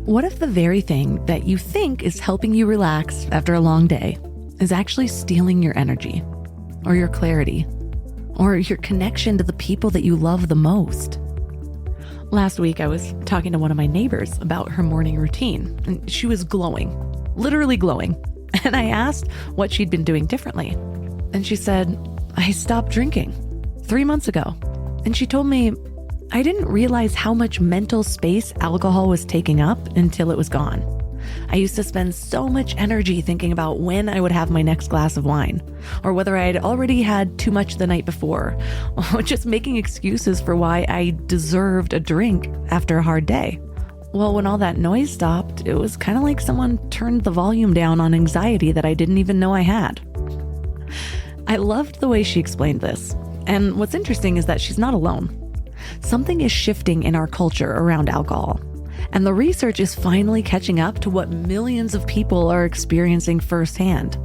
What if the very thing that you think is helping you relax after a long day is actually stealing your energy, or your clarity, or your connection to the people that you love the most? Last week, I was talking to one of my neighbors about her morning routine, and she was glowing, literally glowing. And I asked what she'd been doing differently. And she said, I stopped drinking 3 months ago. And she told me, I didn't realize how much mental space alcohol was taking up until it was gone. I used to spend so much energy thinking about when I would have my next glass of wine, or whether I had already had too much the night before, or just making excuses for why I deserved a drink after a hard day. Well, when all that noise stopped, it was kind of like someone turned the volume down on anxiety that I didn't even know I had. I loved the way she explained this. And what's interesting is that she's not alone. Something is shifting in our culture around alcohol. And the research is finally catching up to what millions of people are experiencing firsthand.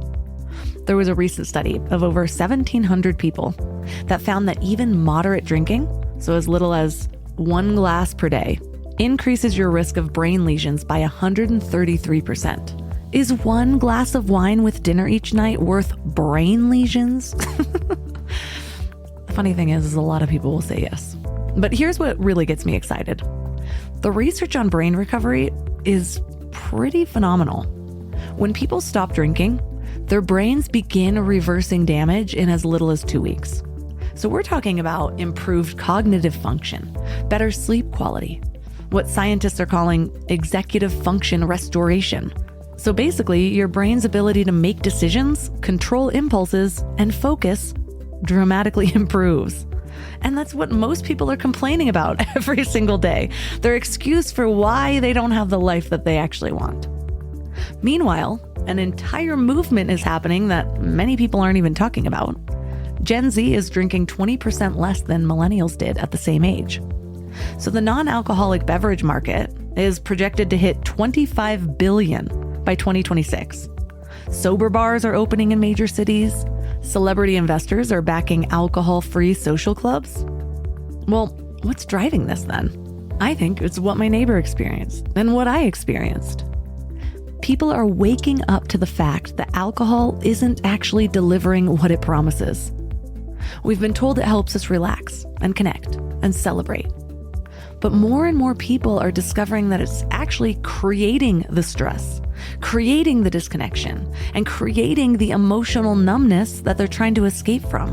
There was a recent study of over 1,700 people that found that even moderate drinking, so as little as 1 glass per day, increases your risk of brain lesions by 133%. Is 1 glass of wine with dinner each night worth brain lesions? The funny thing is a lot of people will say yes. But here's what really gets me excited. The research on brain recovery is pretty phenomenal. When people stop drinking, their brains begin reversing damage in as little as 2 weeks. So we're talking about improved cognitive function, better sleep quality, what scientists are calling executive function restoration. So basically, your brain's ability to make decisions, control impulses, and focus dramatically improves. And that's what most people are complaining about every single day. Their excuse for why they don't have the life that they actually want. Meanwhile, an entire movement is happening that many people aren't even talking about. Gen Z is drinking 20% less than millennials did at the same age. So the non-alcoholic beverage market is projected to hit $25 billion by 2026. Sober bars are opening in major cities. Celebrity investors are backing alcohol-free social clubs. Well, what's driving this then? I think it's what my neighbor experienced and what I experienced. People are waking up to the fact that alcohol isn't actually delivering what it promises. We've been told it helps us relax and connect and celebrate. But more and more people are discovering that it's actually creating the stress, creating the disconnection, and creating the emotional numbness that they're trying to escape from.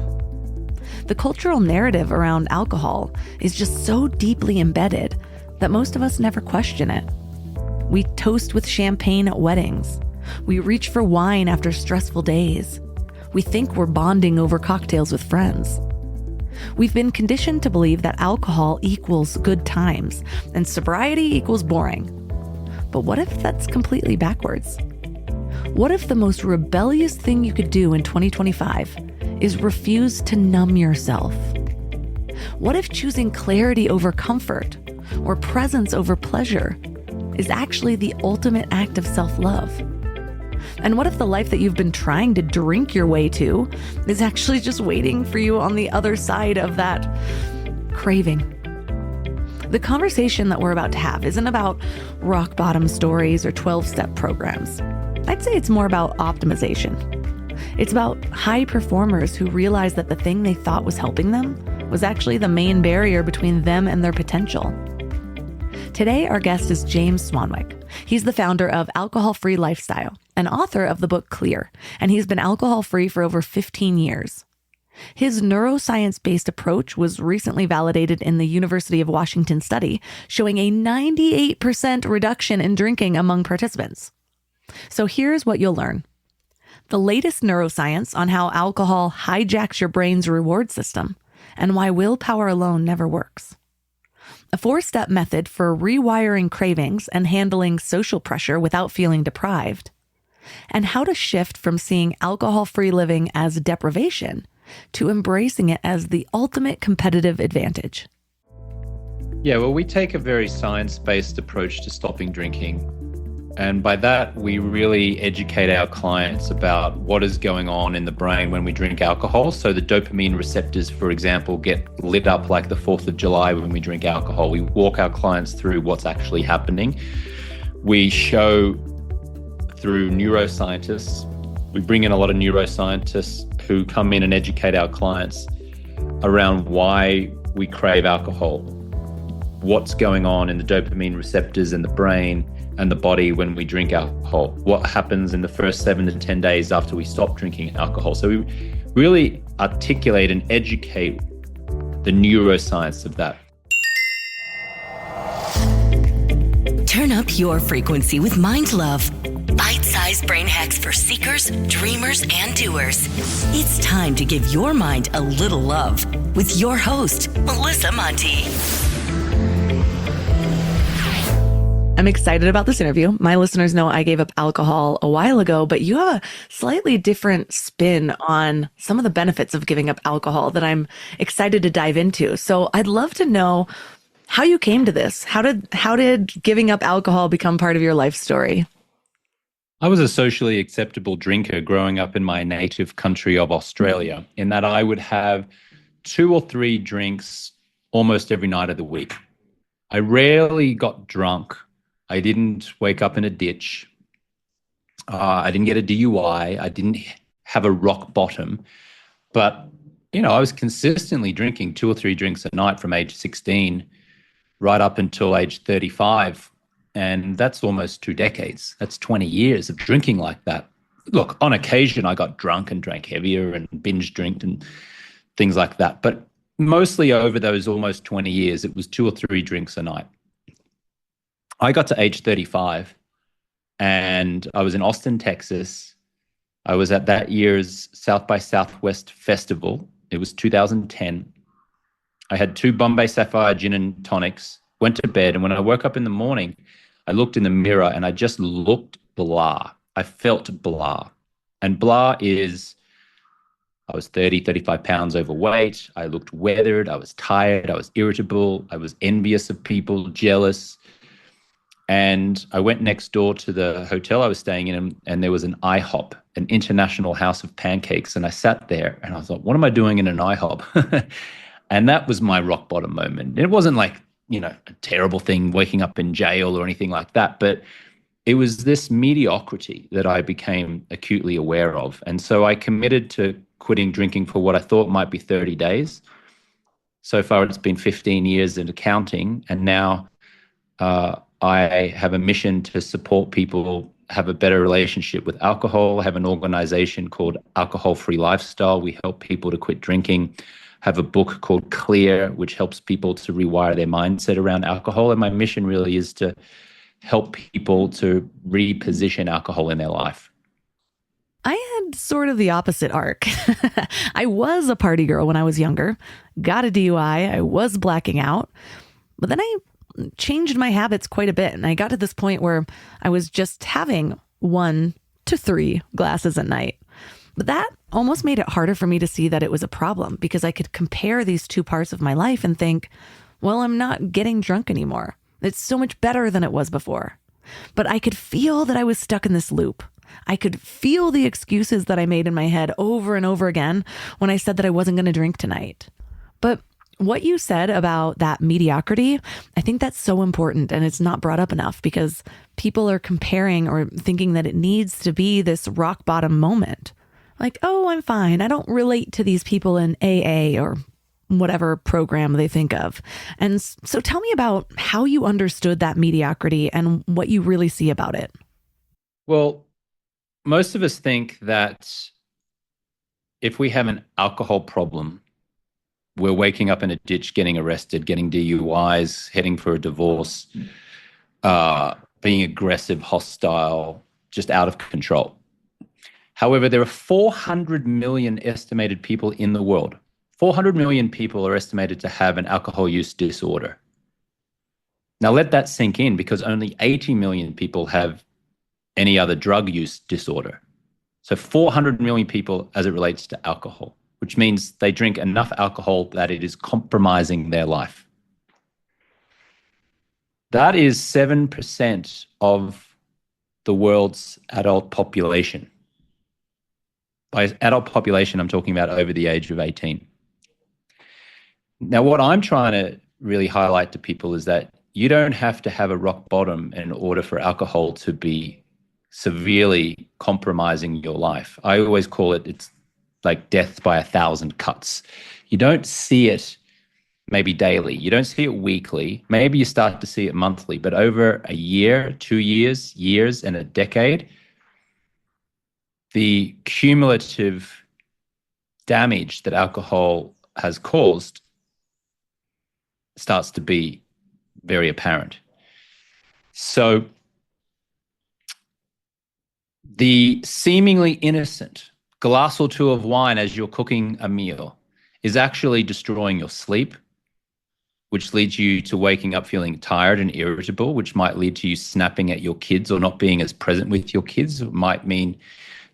The cultural narrative around alcohol is just so deeply embedded that most of us never question it. We toast with champagne at weddings. We reach for wine after stressful days. We think we're bonding over cocktails with friends. We've been conditioned to believe that alcohol equals good times and sobriety equals boring. But what if that's completely backwards? What if the most rebellious thing you could do in 2025 is refuse to numb yourself? What if choosing clarity over comfort or presence over pleasure is actually the ultimate act of self-love? And what if the life that you've been trying to drink your way to is actually just waiting for you on the other side of that craving? The conversation that we're about to have isn't about rock bottom stories or 12-step programs. I'd say it's more about optimization. It's about high performers who realize that the thing they thought was helping them was actually the main barrier between them and their potential. Today, our guest is James Swanwick. He's the founder of Alcohol-Free Lifestyle and author of the book Clear, and he's been alcohol-free for over 15 years. His neuroscience-based approach was recently validated in the University of Washington study, showing a 98% reduction in drinking among participants. So here's what you'll learn. The latest neuroscience on how alcohol hijacks your brain's reward system and why willpower alone never works. A 4-step method for rewiring cravings and handling social pressure without feeling deprived. And how to shift from seeing alcohol-free living as deprivation to embracing it as the ultimate competitive advantage. Yeah, well, we take a very science-based approach to stopping drinking. And by that, we really educate our clients about what is going on in the brain when we drink alcohol. So the dopamine receptors, for example, get lit up like the 4th of July when we drink alcohol. We walk our clients through what's actually happening. We show through neuroscientists, we bring in a lot of neuroscientists who come in and educate our clients around why we crave alcohol, what's going on in the dopamine receptors in the brain and the body when we drink alcohol, what happens in the first 7 to 10 days after we stop drinking alcohol. So we really articulate and educate the neuroscience of that. Turn up your frequency with Mind Love. Bite-sized brain hacks for seekers, dreamers, and doers. It's time to give your mind a little love with your host, Melissa Monti. I'm excited about this interview. My listeners know I gave up alcohol a while ago, but you have a slightly different spin on some of the benefits of giving up alcohol that I'm excited to dive into. So I'd love to know how you came to this. How did giving up alcohol become part of your life story? I was a socially acceptable drinker growing up in my native country of Australia, in that I would have 2 or 3 drinks almost every night of the week. I rarely got drunk. I didn't wake up in a ditch. I didn't get a DUI. I didn't have a rock bottom. But, I was consistently drinking 2 or 3 drinks a night from age 16 right up until age 35. And that's almost 2 decades. That's 20 years of drinking like that. Look, on occasion, I got drunk and drank heavier and binge drinked and things like that. But mostly over those almost 20 years, it was 2 or 3 drinks a night. I got to age 35 and I was in Austin, Texas. I was at that year's South by Southwest Festival. It was 2010. I had 2 Bombay Sapphire gin and tonics, went to bed, and when I woke up in the morning, I looked in the mirror and I just looked blah. I felt blah. And blah is, I was 30, 35 pounds overweight. I looked weathered. I was tired. I was irritable. I was envious of people, jealous. And I went next door to the hotel I was staying in, and there was an IHOP, an International House of Pancakes. And I sat there and I was like, what am I doing in an IHOP? And that was my rock bottom moment. It wasn't like, a terrible thing, waking up in jail or anything like that, but it was this mediocrity that I became acutely aware of. And so I committed to quitting drinking for what I thought might be 30 days. So far, it's been 15 years in accounting. And now I have a mission to support people have a better relationship with alcohol. I have an organization called Alcohol Free Lifestyle. We help people to quit drinking. Have a book called Clear, which helps people to rewire their mindset around alcohol. And my mission really is to help people to reposition alcohol in their life. I had sort of the opposite arc. I was a party girl when I was younger, got a DUI, I was blacking out, but then I changed my habits quite a bit. And I got to this point where I was just having 1 to 3 glasses at night. But that almost made it harder for me to see that it was a problem, because I could compare these 2 parts of my life and think, well, I'm not getting drunk anymore. It's so much better than it was before. But I could feel that I was stuck in this loop. I could feel the excuses that I made in my head over and over again when I said that I wasn't going to drink tonight. But what you said about that mediocrity, I think that's so important, and it's not brought up enough, because people are comparing or thinking that it needs to be this rock bottom moment. Like, oh, I'm fine. I don't relate to these people in AA or whatever program they think of. And so tell me about how you understood that mediocrity and what you really see about it. Well, most of us think that if we have an alcohol problem, we're waking up in a ditch, getting arrested, getting DUIs, heading for a divorce, being aggressive, hostile, just out of control. However, there are 400 million estimated people in the world. 400 million people are estimated to have an alcohol use disorder. Now let that sink in, because only 80 million people have any other drug use disorder. So 400 million people as it relates to alcohol, which means they drink enough alcohol that it is compromising their life. That is 7% of the world's adult population. By adult population, I'm talking about over the age of 18. Now, what I'm trying to really highlight to people is that you don't have to have a rock bottom in order for alcohol to be severely compromising your life. I always call it's like death by 1,000 cuts. You don't see it maybe daily. You don't see it weekly. Maybe you start to see it monthly, but over a year, 2 years, years, and a decade, the cumulative damage that alcohol has caused starts to be very apparent. So the seemingly innocent glass or two of wine as you're cooking a meal is actually destroying your sleep, which leads you to waking up feeling tired and irritable, which might lead to you snapping at your kids or not being as present with your kids. It might mean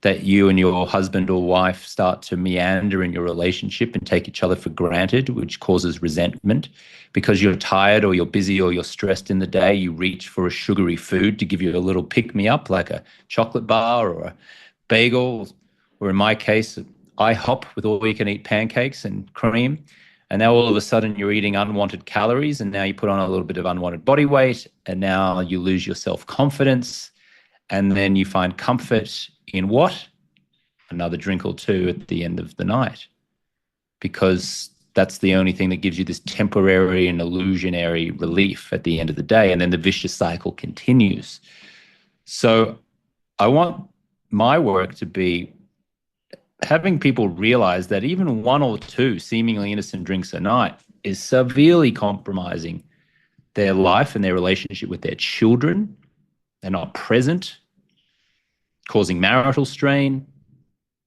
that you and your husband or wife start to meander in your relationship and take each other for granted, which causes resentment. Because you're tired or you're busy or you're stressed in the day, you reach for a sugary food to give you a little pick-me-up, like a chocolate bar or a bagel, or in my case, IHOP with all-you-can-eat pancakes and cream. And now all of a sudden you're eating unwanted calories, and now you put on a little bit of unwanted body weight, and now you lose your self-confidence, and then you find comfort in what? Another drink or two at the end of the night, because that's the only thing that gives you this temporary and illusionary relief at the end of the day, and then the vicious cycle continues. So I want my work to be having people realize that even one or two seemingly innocent drinks a night is severely compromising their life and their relationship with their children. They're not present, causing marital strain,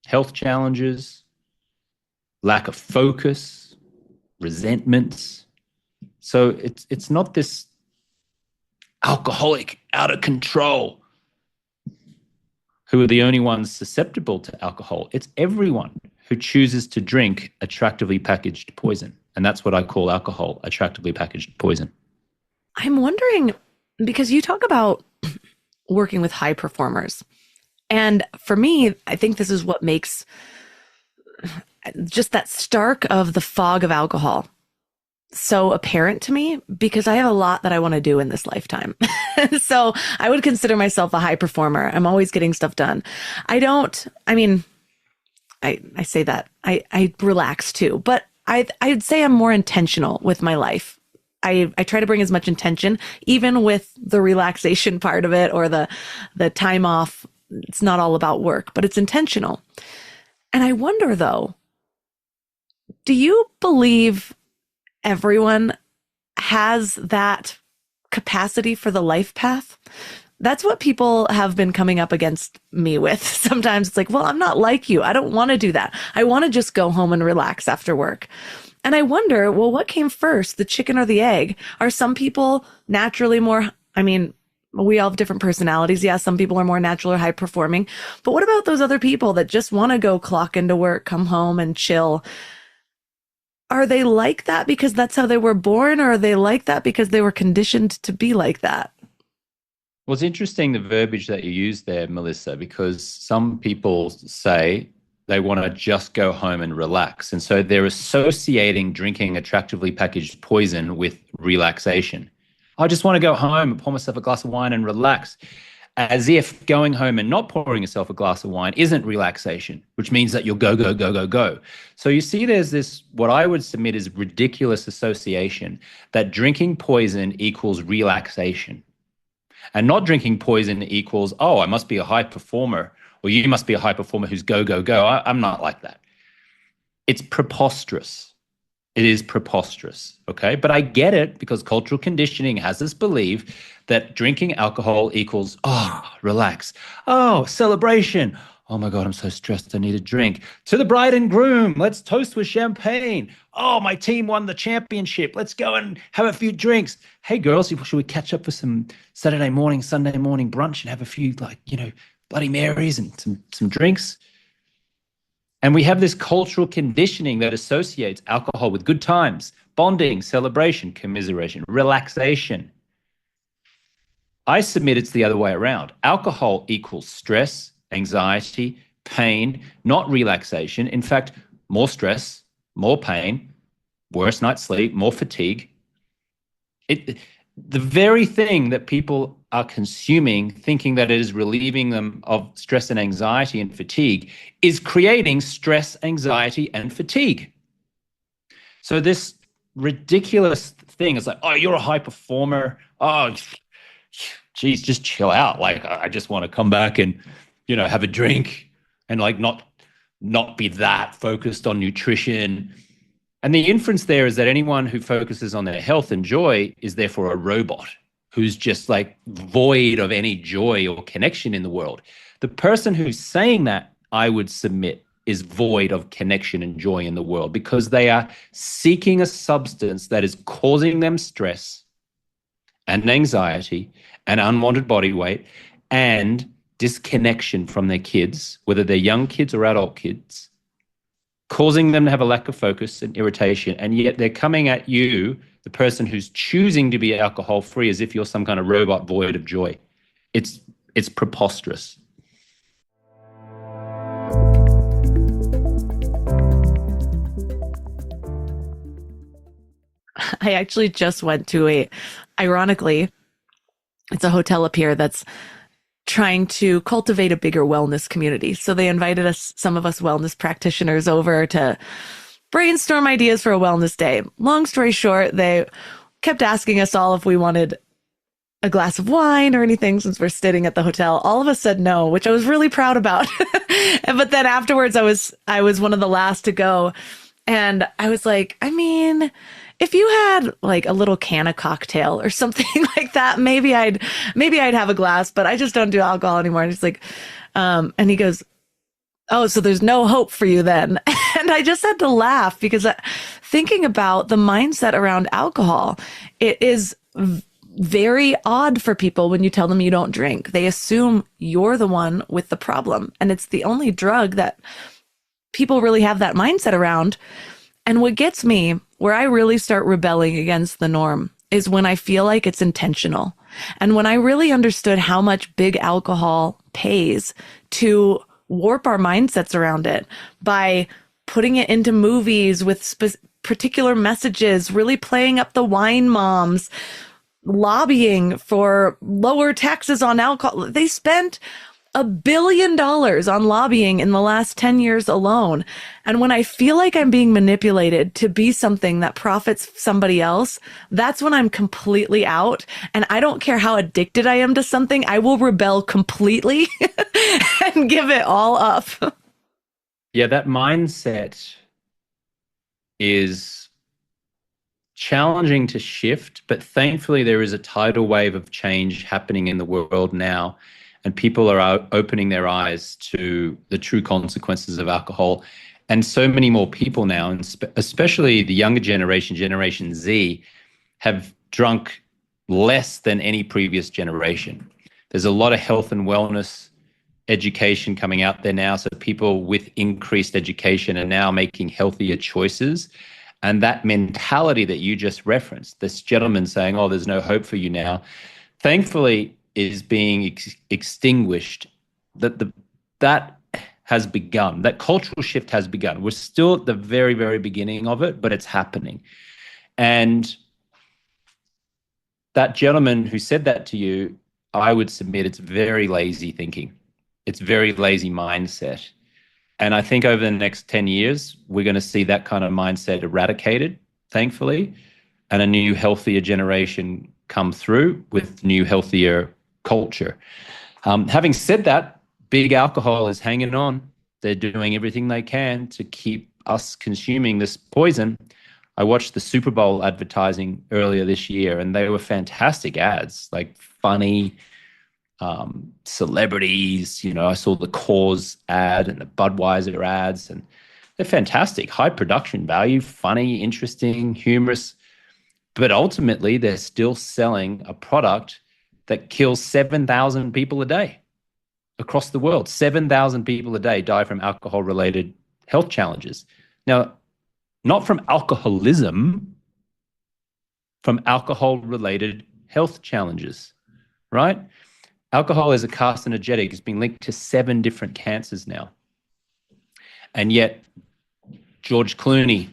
health challenges, lack of focus, resentments. So it's not this alcoholic out of control who are the only ones susceptible to alcohol. It's everyone who chooses to drink attractively packaged poison. And that's what I call alcohol, attractively packaged poison. I'm wondering, because you talk about working with high performers. And for me, I think this is what makes just that stark of the fog of alcohol so apparent to me, because I have a lot that I want to do in this lifetime. So I would consider myself a high performer. I'm always getting stuff done. I say that I relax too, but I'd say I'm more intentional with my life. I try to bring as much intention, even with the relaxation part of it or the time off. It's not all about work, but it's intentional. And I wonder though, do you believe everyone has that capacity for the life path? That's what people have been coming up against me with. Sometimes it's like, well, I'm not like you. I don't want to do that. I want to just go home and relax after work. And I wonder, well, what came first, the chicken or the egg? Are some people naturally more, we all have different personalities. Yeah, some people are more natural or high performing. But what about those other people that just want to go clock into work, come home and chill? Are they like that because that's how they were born, or are they like that because they were conditioned to be like that? Well, it's interesting the verbiage that you use there, Melissa, because some people say they want to just go home and relax. And so they're associating drinking attractively packaged poison with relaxation. I just want to go home and pour myself a glass of wine and relax, as if going home and not pouring yourself a glass of wine isn't relaxation, which means that you'll go, go, go, go, go. So you see there's this, what I would submit is ridiculous association that drinking poison equals relaxation. And not drinking poison equals, oh, I must be a high performer, or you must be a high performer who's go, go, go. I'm not like that. It's preposterous. It is preposterous, okay? But I get it, because cultural conditioning has us believe that drinking alcohol equals, oh, relax. Oh, celebration. Oh my God, I'm so stressed, I need a drink. To the bride and groom, let's toast with champagne. Oh, my team won the championship. Let's go and have a few drinks. Hey girls, should we catch up for some Saturday morning, Sunday morning brunch and have a few Bloody Marys and some drinks? And we have this cultural conditioning that associates alcohol with good times, bonding, celebration, commiseration, relaxation. I submit it's the other way around. Alcohol equals stress, anxiety, pain, not relaxation. In fact, more stress, more pain, worse night's sleep, more fatigue. the very thing that people are consuming, thinking that it is relieving them of stress and anxiety and fatigue, is creating stress, anxiety, and fatigue. So this ridiculous thing is like, oh, you're a high performer. Oh, geez, just chill out. Like, I just want to come back and, have a drink and like not be that focused on nutrition. And the inference there is that anyone who focuses on their health and joy is therefore a robot who's just like void of any joy or connection in the world. The person who's saying that, I would submit, is void of connection and joy in the world, because they are seeking a substance that is causing them stress and anxiety and unwanted body weight and disconnection from their kids, whether they're young kids or adult kids, causing them to have a lack of focus and irritation. And yet they're coming at you, the person who's choosing to be alcohol free, as if you're some kind of robot void of joy. It's preposterous. I actually just went to ironically, it's a hotel up here that's trying to cultivate a bigger wellness community. So they invited some of us wellness practitioners over to brainstorm ideas for a wellness day. Long story short, they kept asking us all if we wanted a glass of wine or anything, since we're sitting at the hotel. All of us said no, which I was really proud about. But then afterwards, I was one of the last to go. And I was like, I mean, if you had like a little can of cocktail or something like that, maybe I'd have a glass, but I just don't do alcohol anymore. And he's like, and he goes, oh, so there's no hope for you then. And I just had to laugh, because thinking about the mindset around alcohol, it is very odd for people when you tell them you don't drink. They assume you're the one with the problem. And it's the only drug that people really have that mindset around. And what gets me, where I really start rebelling against the norm, is when I feel like it's intentional. And when I really understood how much big alcohol pays to warp our mindsets around it by putting it into movies with particular messages, really playing up the wine moms, lobbying for lower taxes on alcohol. They spent $1 billion on lobbying in the last 10 years alone. And when I feel like I'm being manipulated to be something that profits somebody else, that's when I'm completely out. And I don't care how addicted I am to something, I will rebel completely and give it all up. Yeah, that mindset is challenging to shift, but thankfully there is a tidal wave of change happening in the world now. And people are opening their eyes to the true consequences of alcohol. And so many more people now, and especially the younger generation, Generation Z, have drunk less than any previous generation. There's a lot of health and wellness education coming out there now. So people with increased education are now making healthier choices. And that mentality that you just referenced, this gentleman saying, oh, there's no hope for you now, thankfully is being extinguished. That has begun. That cultural shift has begun. We're still at the very, very beginning of it, but it's happening. And that gentleman who said that to you, I would submit it's very lazy thinking. It's very lazy mindset. And I think over the next 10 years, we're going to see that kind of mindset eradicated, thankfully, and a new, healthier generation come through with new, healthier culture. Having said that, big alcohol is hanging on. They're doing everything they can to keep us consuming this poison. I watched the Super Bowl advertising earlier this year, and they were fantastic ads, like funny celebrities. I saw the Coors ad and the Budweiser ads, and they're fantastic. High production value, funny, interesting, humorous. But ultimately, they're still selling a product that kills 7,000 people a day across the world. 7,000 people a day die from alcohol-related health challenges. Now, not from alcoholism, from alcohol-related health challenges, right? Alcohol is a carcinogenic. It's been linked to 7 different cancers now. And yet, George Clooney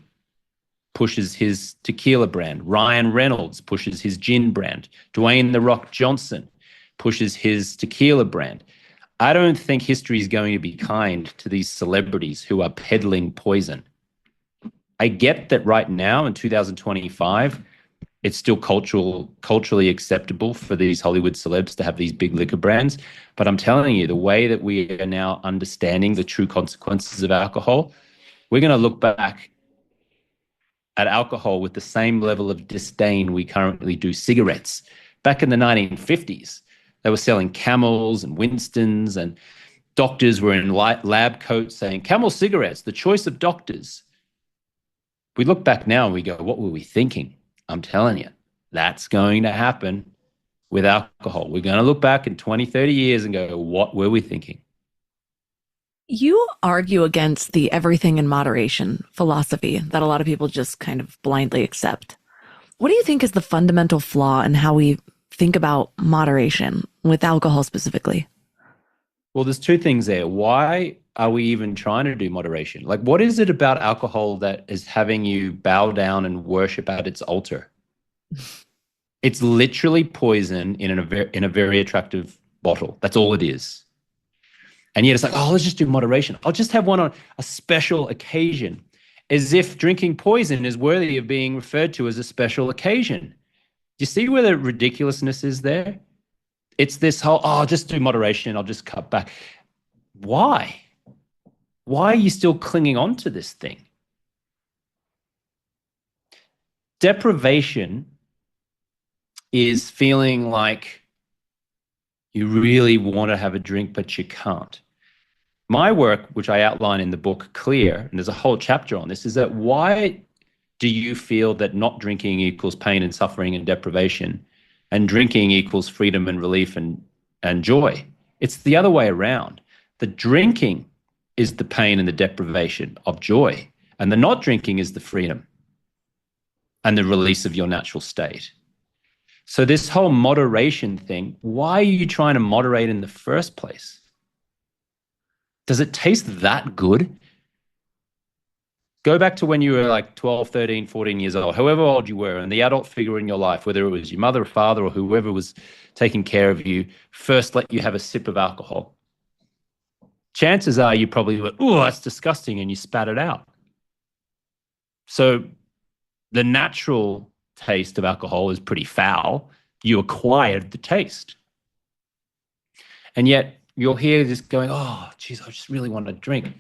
pushes his tequila brand. Ryan Reynolds pushes his gin brand. Dwayne "The Rock" Johnson pushes his tequila brand. I don't think history is going to be kind to these celebrities who are peddling poison. I get that right now in 2025, it's still culturally acceptable for these Hollywood celebs to have these big liquor brands. But I'm telling you, the way that we are now understanding the true consequences of alcohol, we're going to look back at alcohol with the same level of disdain we currently do cigarettes. Back in the 1950s, they were selling Camels and Winstons, and doctors were in lab coats saying, Camel cigarettes, the choice of doctors. We look back now and we go, what were we thinking? I'm telling you, that's going to happen with alcohol. We're going to look back in 20, 30 years and go, what were we thinking? You argue against the everything in moderation philosophy that a lot of people just kind of blindly accept. What do you think is the fundamental flaw in how we think about moderation with alcohol specifically? Well, there's two things there. Why are we even trying to do moderation? Like, what is it about alcohol that is having you bow down and worship at its altar? It's literally poison in a very attractive bottle. That's all it is. And yet it's like, oh, let's just do moderation. I'll just have one on a special occasion, as if drinking poison is worthy of being referred to as a special occasion. Do you see where the ridiculousness is there? It's this whole, oh, I'll just do moderation. I'll just cut back. Why? Why are you still clinging on to this thing? Deprivation is feeling like you really want to have a drink, but you can't. My work, which I outline in the book Clear, and there's a whole chapter on this, is that why do you feel that not drinking equals pain and suffering and deprivation, and drinking equals freedom and relief and joy? It's the other way around. The drinking is the pain and the deprivation of joy, and the not drinking is the freedom and the release of your natural state. So this whole moderation thing, why are you trying to moderate in the first place? Does it taste that good? Go back to when you were like 12, 13, 14 years old, however old you were, and the adult figure in your life, whether it was your mother or father or whoever was taking care of you, first let you have a sip of alcohol. Chances are you probably went, oh, that's disgusting, and you spat it out. So the natural taste of alcohol is pretty foul. You acquired the taste. And yet you'll hear this going, oh, geez, I just really want to drink.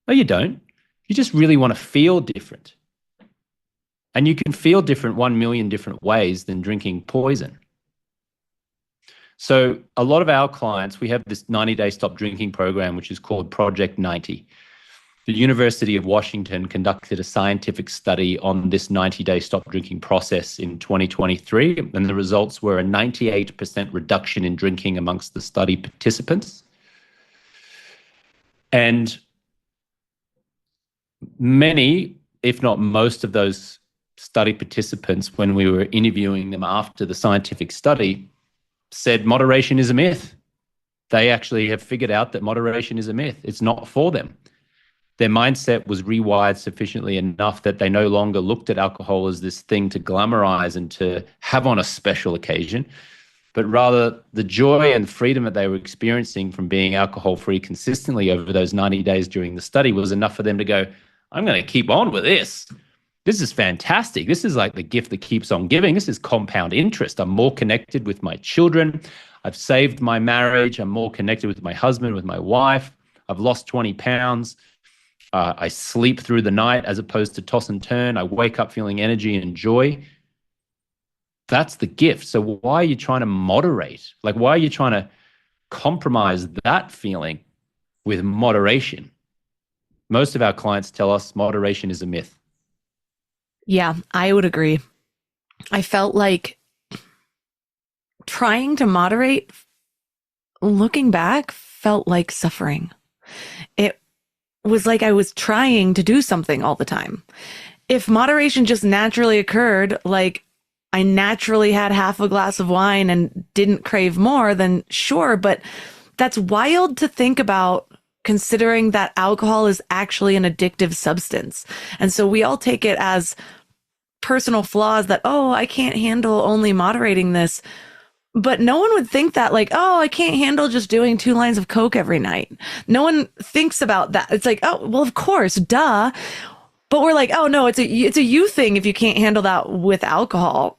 No, you don't. You just really want to feel different. And you can feel different 1 million different ways than drinking poison. So a lot of our clients, we have this 90-day stop drinking program, which is called Project 90. The University of Washington conducted a scientific study on this 90-day stop drinking process in 2023, and the results were a 98% reduction in drinking amongst the study participants. And many, if not most of those study participants, when we were interviewing them after the scientific study, said moderation is a myth. They actually have figured out that moderation is a myth. It's not for them. Their mindset was rewired sufficiently enough that they no longer looked at alcohol as this thing to glamorize and to have on a special occasion, but rather the joy and freedom that they were experiencing from being alcohol-free consistently over those 90 days during the study was enough for them to go, I'm going to keep on with this. This is fantastic. This is like the gift that keeps on giving. This is compound interest. I'm more connected with my children. I've saved my marriage. I'm more connected with my husband, with my wife. I've lost 20 pounds. I sleep through the night as opposed to toss and turn. I wake up feeling energy and joy. That's the gift. So why are you trying to moderate? Like, why are you trying to compromise that feeling with moderation? Most of our clients tell us moderation is a myth. Yeah, I would agree. I felt like trying to moderate, looking back, felt like suffering. It was like I was trying to do something all the time. If moderation just naturally occurred, like I naturally had half a glass of wine and didn't crave more, then sure, but that's wild to think about considering that alcohol is actually an addictive substance. And so we all take it as personal flaws that, oh, I can't handle only moderating this. But no one would think that, like, oh, I can't handle just doing 2 lines of Coke every night. No one thinks about that. It's like, oh, well, of course, duh. But we're like, oh, no, it's a you thing if you can't handle that with alcohol.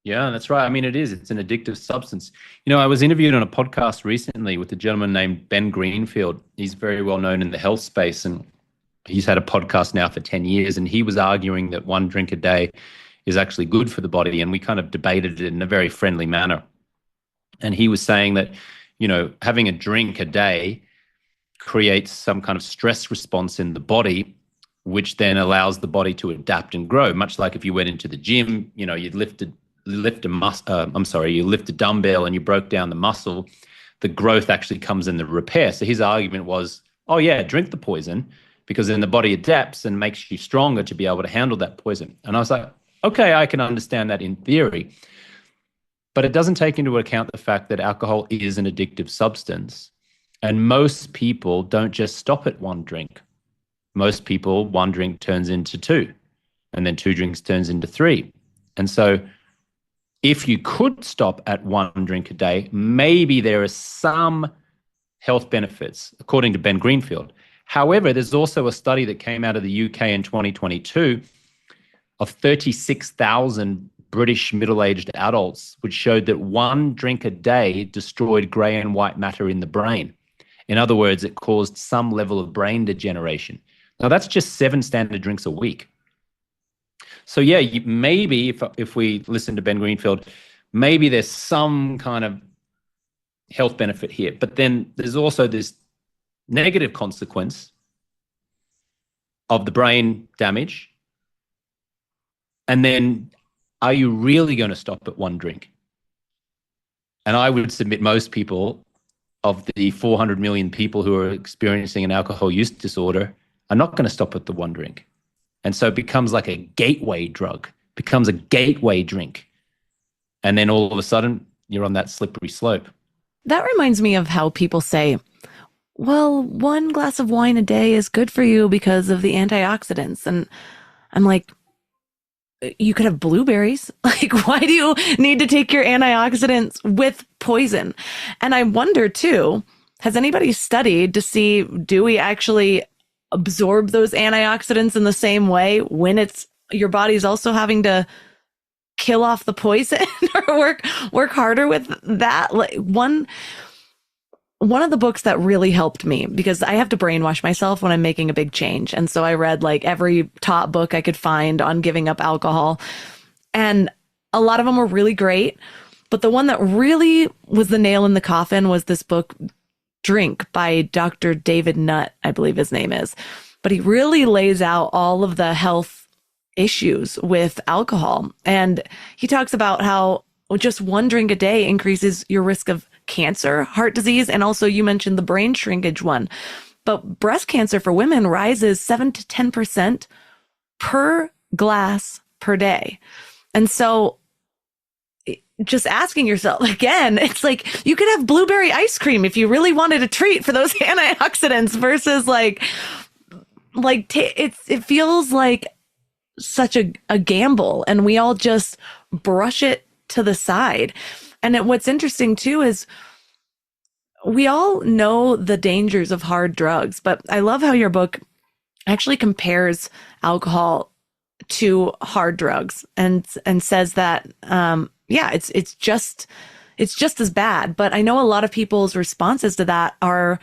Yeah, that's right. I mean, it is. It's an addictive substance. You know, I was interviewed on a podcast recently with a gentleman named Ben Greenfield. He's very well known in the health space, and he's had a podcast now for 10 years, and he was arguing that 1 drink a day is actually good for the body, and we kind of debated it in a very friendly manner. And he was saying that, you know, having a drink a day creates some kind of stress response in the body, which then allows the body to adapt and grow, much like if you went into the gym, you know, you lift a dumbbell and you broke down the muscle, the growth actually comes in the repair. So his argument was, oh yeah, drink the poison, because then the body adapts and makes you stronger to be able to handle that poison. And I was like, okay, I can understand that in theory, but it doesn't take into account the fact that alcohol is an addictive substance. And most people don't just stop at 1 drink. Most people, 1 drink turns into 2, and then 2 drinks turns into 3. And so if you could stop at 1 drink a day, maybe there are some health benefits, according to Ben Greenfield. However, there's also a study that came out of the UK in 2022 of 36,000 British middle-aged adults, which showed that 1 drink a day destroyed gray and white matter in the brain. In other words, it caused some level of brain degeneration. Now, that's just 7 standard drinks a week. So yeah, maybe if we listen to Ben Greenfield, maybe there's some kind of health benefit here. But then there's also this negative consequence of the brain damage. And then are you really going to stop at 1 drink? And I would submit most people, of the 400 million people who are experiencing an alcohol use disorder, are not going to stop at the 1 drink. And so it becomes like a gateway drug, becomes a gateway drink. And then all of a sudden, you're on that slippery slope. That reminds me of how people say, well, 1 glass of wine a day is good for you because of the antioxidants. And I'm like, you could have blueberries. Like, why do you need to take your antioxidants with poison? And I wonder too, has anybody studied to see, do we actually absorb those antioxidants in the same way when it's your body's also having to kill off the poison or work harder with that? Like one of the books that really helped me, because I have to brainwash myself when I'm making a big change. And so I read like every top book I could find on giving up alcohol. And a lot of them were really great. But the one that really was the nail in the coffin was this book, Drink, by Dr. David Nutt, I believe his name is. But he really lays out all of the health issues with alcohol. And he talks about how just 1 drink a day increases your risk of cancer, heart disease, and also you mentioned the brain shrinkage one. But breast cancer for women rises 7 to 10% per glass per day. And so just asking yourself, again, it's like you could have blueberry ice cream if you really wanted a treat for those antioxidants versus it feels like such a gamble, and we all just brush it to the side. And what's interesting too is we all know the dangers of hard drugs, but I love how your book actually compares alcohol to hard drugs and says that it's just as bad. But I know a lot of people's responses to that are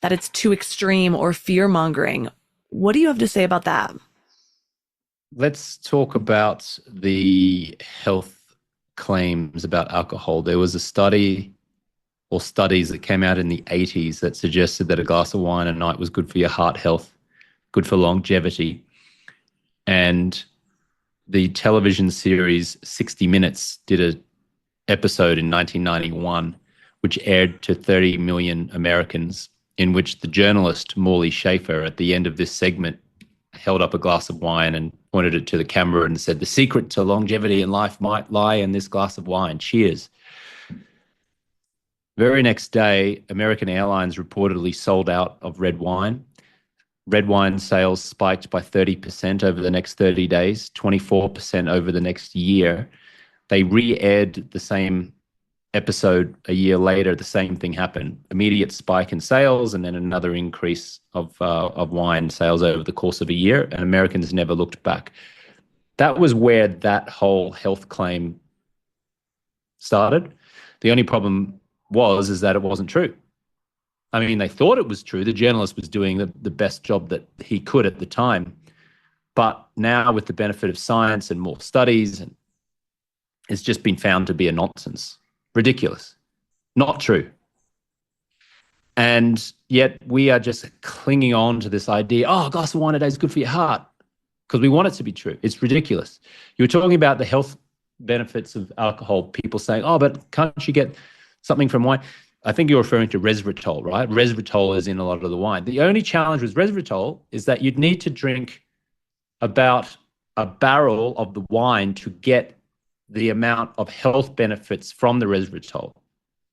that it's too extreme or fear mongering. What do you have to say about that? Let's talk about the health claims about alcohol. There was a study or studies that came out in the 80s that suggested that a glass of wine a night was good for your heart health, good for longevity. And the television series 60 Minutes did an episode in 1991, which aired to 30 million Americans, in which the journalist Morley Schaefer at the end of this segment held up a glass of wine and pointed it to the camera and said, "The secret to longevity in life might lie in this glass of wine. Cheers." Very next day, American Airlines reportedly sold out of red wine. Red wine sales spiked by 30% over the next 30 days, 24% over the next year. They re-aired the same episode a year later. The same thing happened. Immediate spike in sales, and then another increase of wine sales over the course of a year. And Americans never looked back. That was where that whole health claim started. The only problem is that it wasn't true. I mean, they thought it was true. The journalist was doing the best job that he could at the time. But now, with the benefit of science and more studies, and it's just been found to be a nonsense. Ridiculous. Not true. And yet we are just clinging on to this idea, a glass of wine a day is good for your heart, because we want it to be true. It's ridiculous. You were talking about the health benefits of alcohol, people saying, but can't you get something from wine? I think you're referring to resveratrol, right? Resveratrol is in a lot of the wine. The only challenge with resveratrol is that you'd need to drink about a barrel of the wine to get the amount of health benefits from the resveratrol.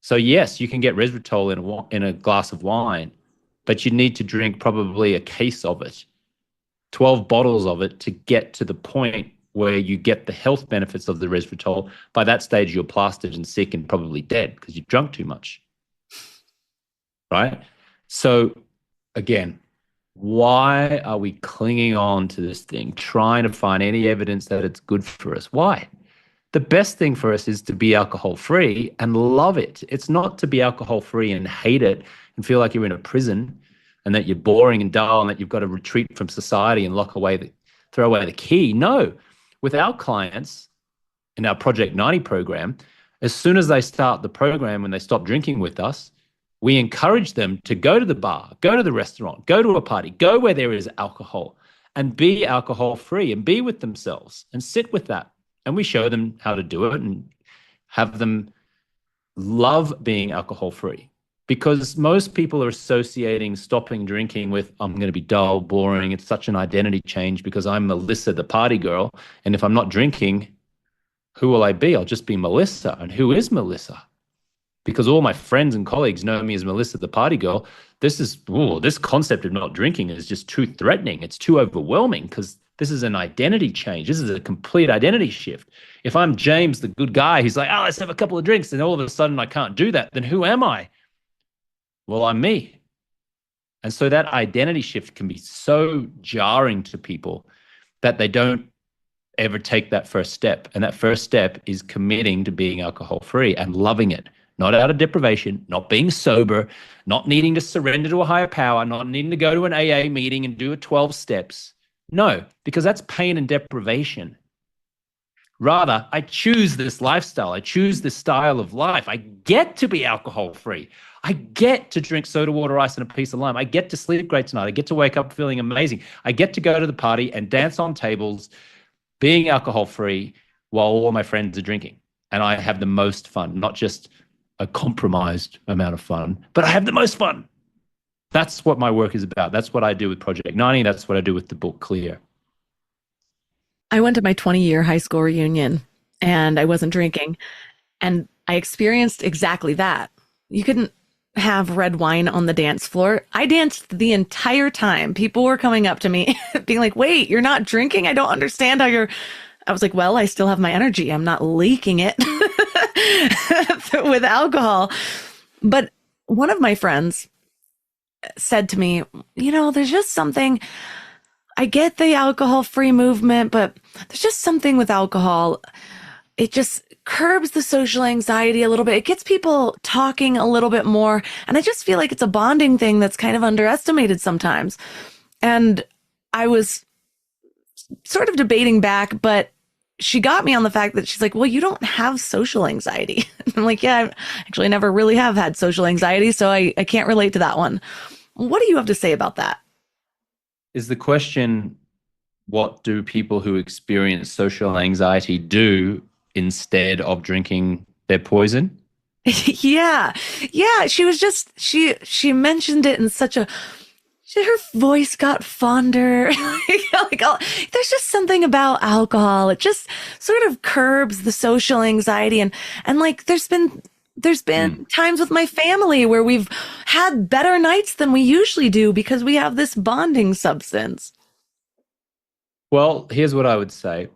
So yes, you can get resveratrol in a glass of wine, but you need to drink probably a case of it, 12 bottles of it, to get to the point where you get the health benefits of the resveratrol. By that stage, you're plastered and sick and probably dead because you've drunk too much. Right? So again, why are we clinging on to this thing, trying to find any evidence that it's good for us? Why? The best thing for us is to be alcohol-free and love it. It's not to be alcohol-free and hate it and feel like you're in a prison and that you're boring and dull and that you've got to retreat from society and throw away the key. No. With our clients in our Project 90 program, as soon as they start the program, when they stop drinking with us, we encourage them to go to the bar, go to the restaurant, go to a party, go where there is alcohol and be alcohol-free and be with themselves and sit with that. And we show them how to do it and have them love being alcohol-free, because most people are associating stopping drinking with, I'm going to be dull, boring. It's such an identity change because I'm Melissa, the party girl. And if I'm not drinking, who will I be? I'll just be Melissa. And who is Melissa? Because all my friends and colleagues know me as Melissa, the party girl. This concept of not drinking is just too threatening. It's too overwhelming because this is an identity change. This is a complete identity shift. If I'm James, the good guy, who's like, let's have a couple of drinks, and all of a sudden I can't do that, then who am I? Well, I'm me. And so that identity shift can be so jarring to people that they don't ever take that first step. And that first step is committing to being alcohol-free and loving it. Not out of deprivation, not being sober, not needing to surrender to a higher power, not needing to go to an AA meeting and do 12 steps. No, because that's pain and deprivation. Rather, I choose this lifestyle. I choose this style of life. I get to be alcohol-free. I get to drink soda water, ice, and a piece of lime. I get to sleep great tonight. I get to wake up feeling amazing. I get to go to the party and dance on tables, being alcohol-free while all my friends are drinking. And I have the most fun, not just a compromised amount of fun, but I have the most fun. That's what my work is about. That's what I do with Project 90. That's what I do with the book Clear. I went to my 20-year high school reunion and I wasn't drinking, and I experienced exactly that. You couldn't have red wine on the dance floor. I danced the entire time. People were coming up to me being like, wait, you're not drinking? I don't understand how you're... I was like, well, I still have my energy. I'm not leaking it with alcohol. But one of my friends said to me, there's just something, I get the alcohol-free movement, but there's just something with alcohol. It just curbs the social anxiety a little bit. It gets people talking a little bit more. And I just feel like it's a bonding thing that's kind of underestimated sometimes. And I was sort of debating back, but she got me on the fact that she's like, well, you don't have social anxiety. I'm like, yeah, I actually never really have had social anxiety, so I can't relate to that one. What do you have to say about that? Is the question, what do people who experience social anxiety do instead of drinking their poison? Yeah. She was just, she mentioned it in such a, her voice got fonder. There's just something about alcohol. It just sort of curbs the social anxiety. And like, there's been There's been times with my family where we've had better nights than we usually do because we have this bonding substance. Well, here's what I would say.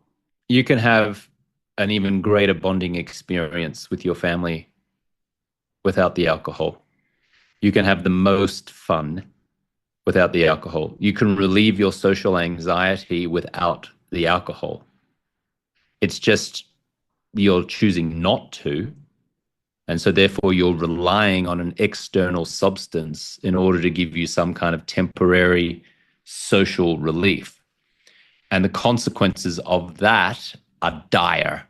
You can have an even greater bonding experience with your family without the alcohol. You can have the most fun without the alcohol. You can relieve your social anxiety without the alcohol. It's just you're choosing not to. And so therefore you're relying on an external substance in order to give you some kind of temporary social relief. And the consequences of that are dire.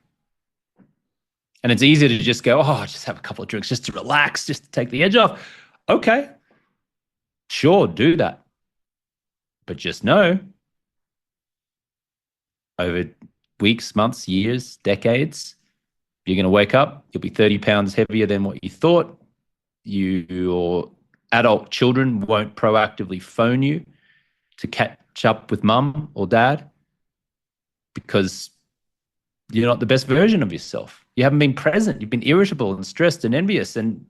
And it's easy to just go, oh, just have a couple of drinks, just to relax, just to take the edge off. Okay, sure, do that. But just know, over weeks, months, years, decades, you're going to wake up, you'll be 30 pounds heavier than what you thought. Your adult children won't proactively phone you to catch up with mum or dad because you're not the best version of yourself. You haven't been present. You've been irritable and stressed and envious, and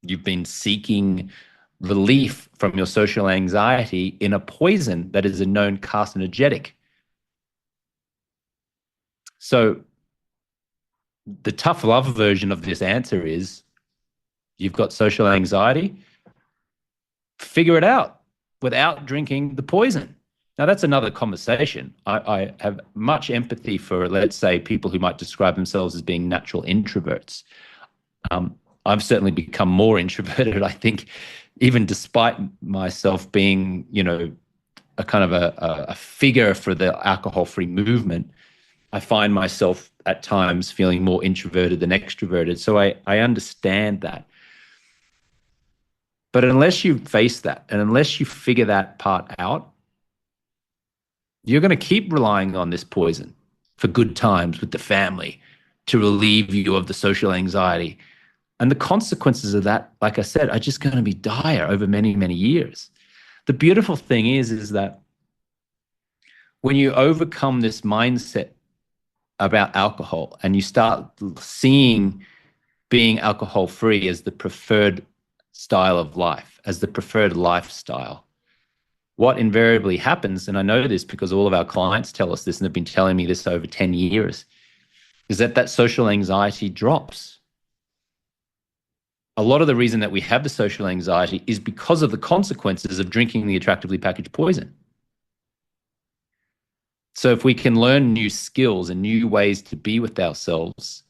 you've been seeking relief from your social anxiety in a poison that is a known carcinogenic. So the tough love version of this answer is you've got social anxiety, figure it out without drinking the poison. Now, that's another conversation. I have much empathy for, let's say, people who might describe themselves as being natural introverts. I've certainly become more introverted, I think, even despite myself being, a kind of a figure for the alcohol-free movement. I find myself at times feeling more introverted than extroverted. So I understand that. But unless you face that and unless you figure that part out, you're going to keep relying on this poison for good times with the family to relieve you of the social anxiety. And the consequences of that, like I said, are just going to be dire over many, many years. The beautiful thing is that when you overcome this mindset about alcohol and you start seeing being alcohol-free as the preferred style of life, as the preferred lifestyle, what invariably happens, and I know this because all of our clients tell us this and they've been telling me this over 10 years, is that social anxiety drops. A lot of the reason that we have the social anxiety is because of the consequences of drinking the attractively packaged poison. So if we can learn new skills and new ways to be with ourselves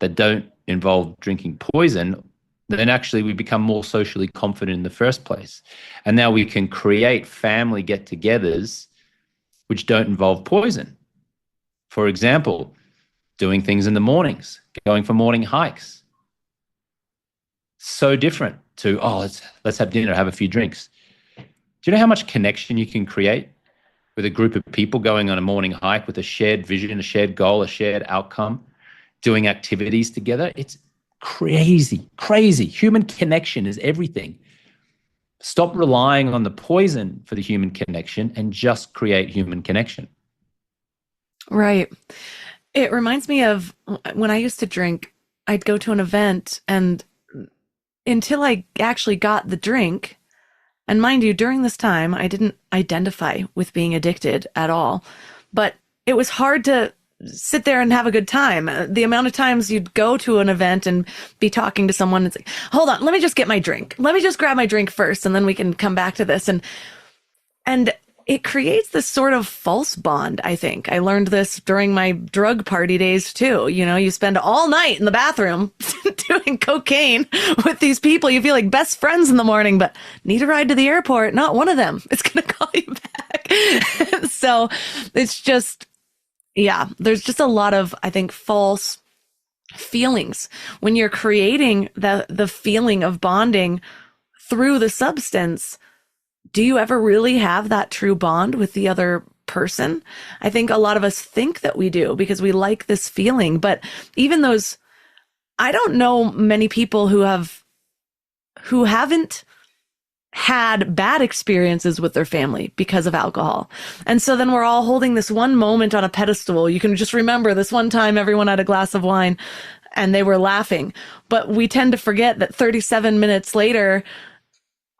that don't involve drinking poison, then actually we become more socially confident in the first place. And now we can create family get-togethers which don't involve poison. For example, doing things in the mornings, going for morning hikes. So different to, let's have dinner, have a few drinks. Do you know how much connection you can create with a group of people going on a morning hike with a shared vision, a shared goal, a shared outcome, doing activities together? It's crazy, crazy. Human connection is everything. Stop relying on the poison for the human connection and just create human connection. Right. It reminds me of when I used to drink, I'd go to an event and until I actually got the drink, and mind you, during this time, I didn't identify with being addicted at all, but it was hard to sit there and have a good time. The amount of times you'd go to an event and be talking to someone and say, hold on, let me just get my drink. Let me just grab my drink first and then we can come back to this. And it creates this sort of false bond, I think. I learned this during my drug party days too. You spend all night in the bathroom doing cocaine with these people. You feel like best friends in the morning, but need a ride to the airport. Not one of them is going to call you back. So it's just, yeah, there's just a lot of, I think, false feelings when you're creating the feeling of bonding through the substance. Do you ever really have that true bond with the other person? I think a lot of us think that we do because we like this feeling, but even those, I don't know many people who haven't had bad experiences with their family because of alcohol. And so then we're all holding this one moment on a pedestal. You can just remember this one time everyone had a glass of wine and they were laughing. But we tend to forget that 37 minutes later,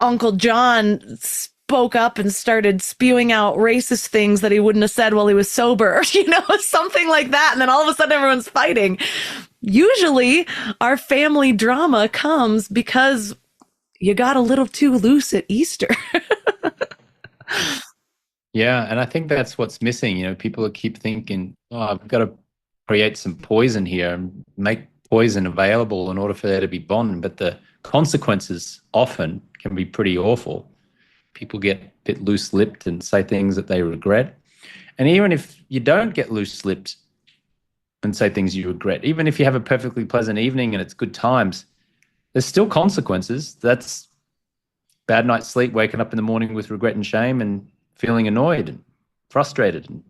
Uncle John spoke up and started spewing out racist things that he wouldn't have said while he was sober, something like that. And then all of a sudden everyone's fighting. Usually our family drama comes because you got a little too loose at Easter. Yeah, and I think that's what's missing. People keep thinking, oh, I've got to create some poison here and make poison available in order for there to be bond. But the consequences often can be pretty awful. People get a bit loose-lipped and say things that they regret. And even if you don't get loose-lipped and say things you regret, even if you have a perfectly pleasant evening and it's good times, there's still consequences. That's bad night's sleep, waking up in the morning with regret and shame and feeling annoyed and frustrated. And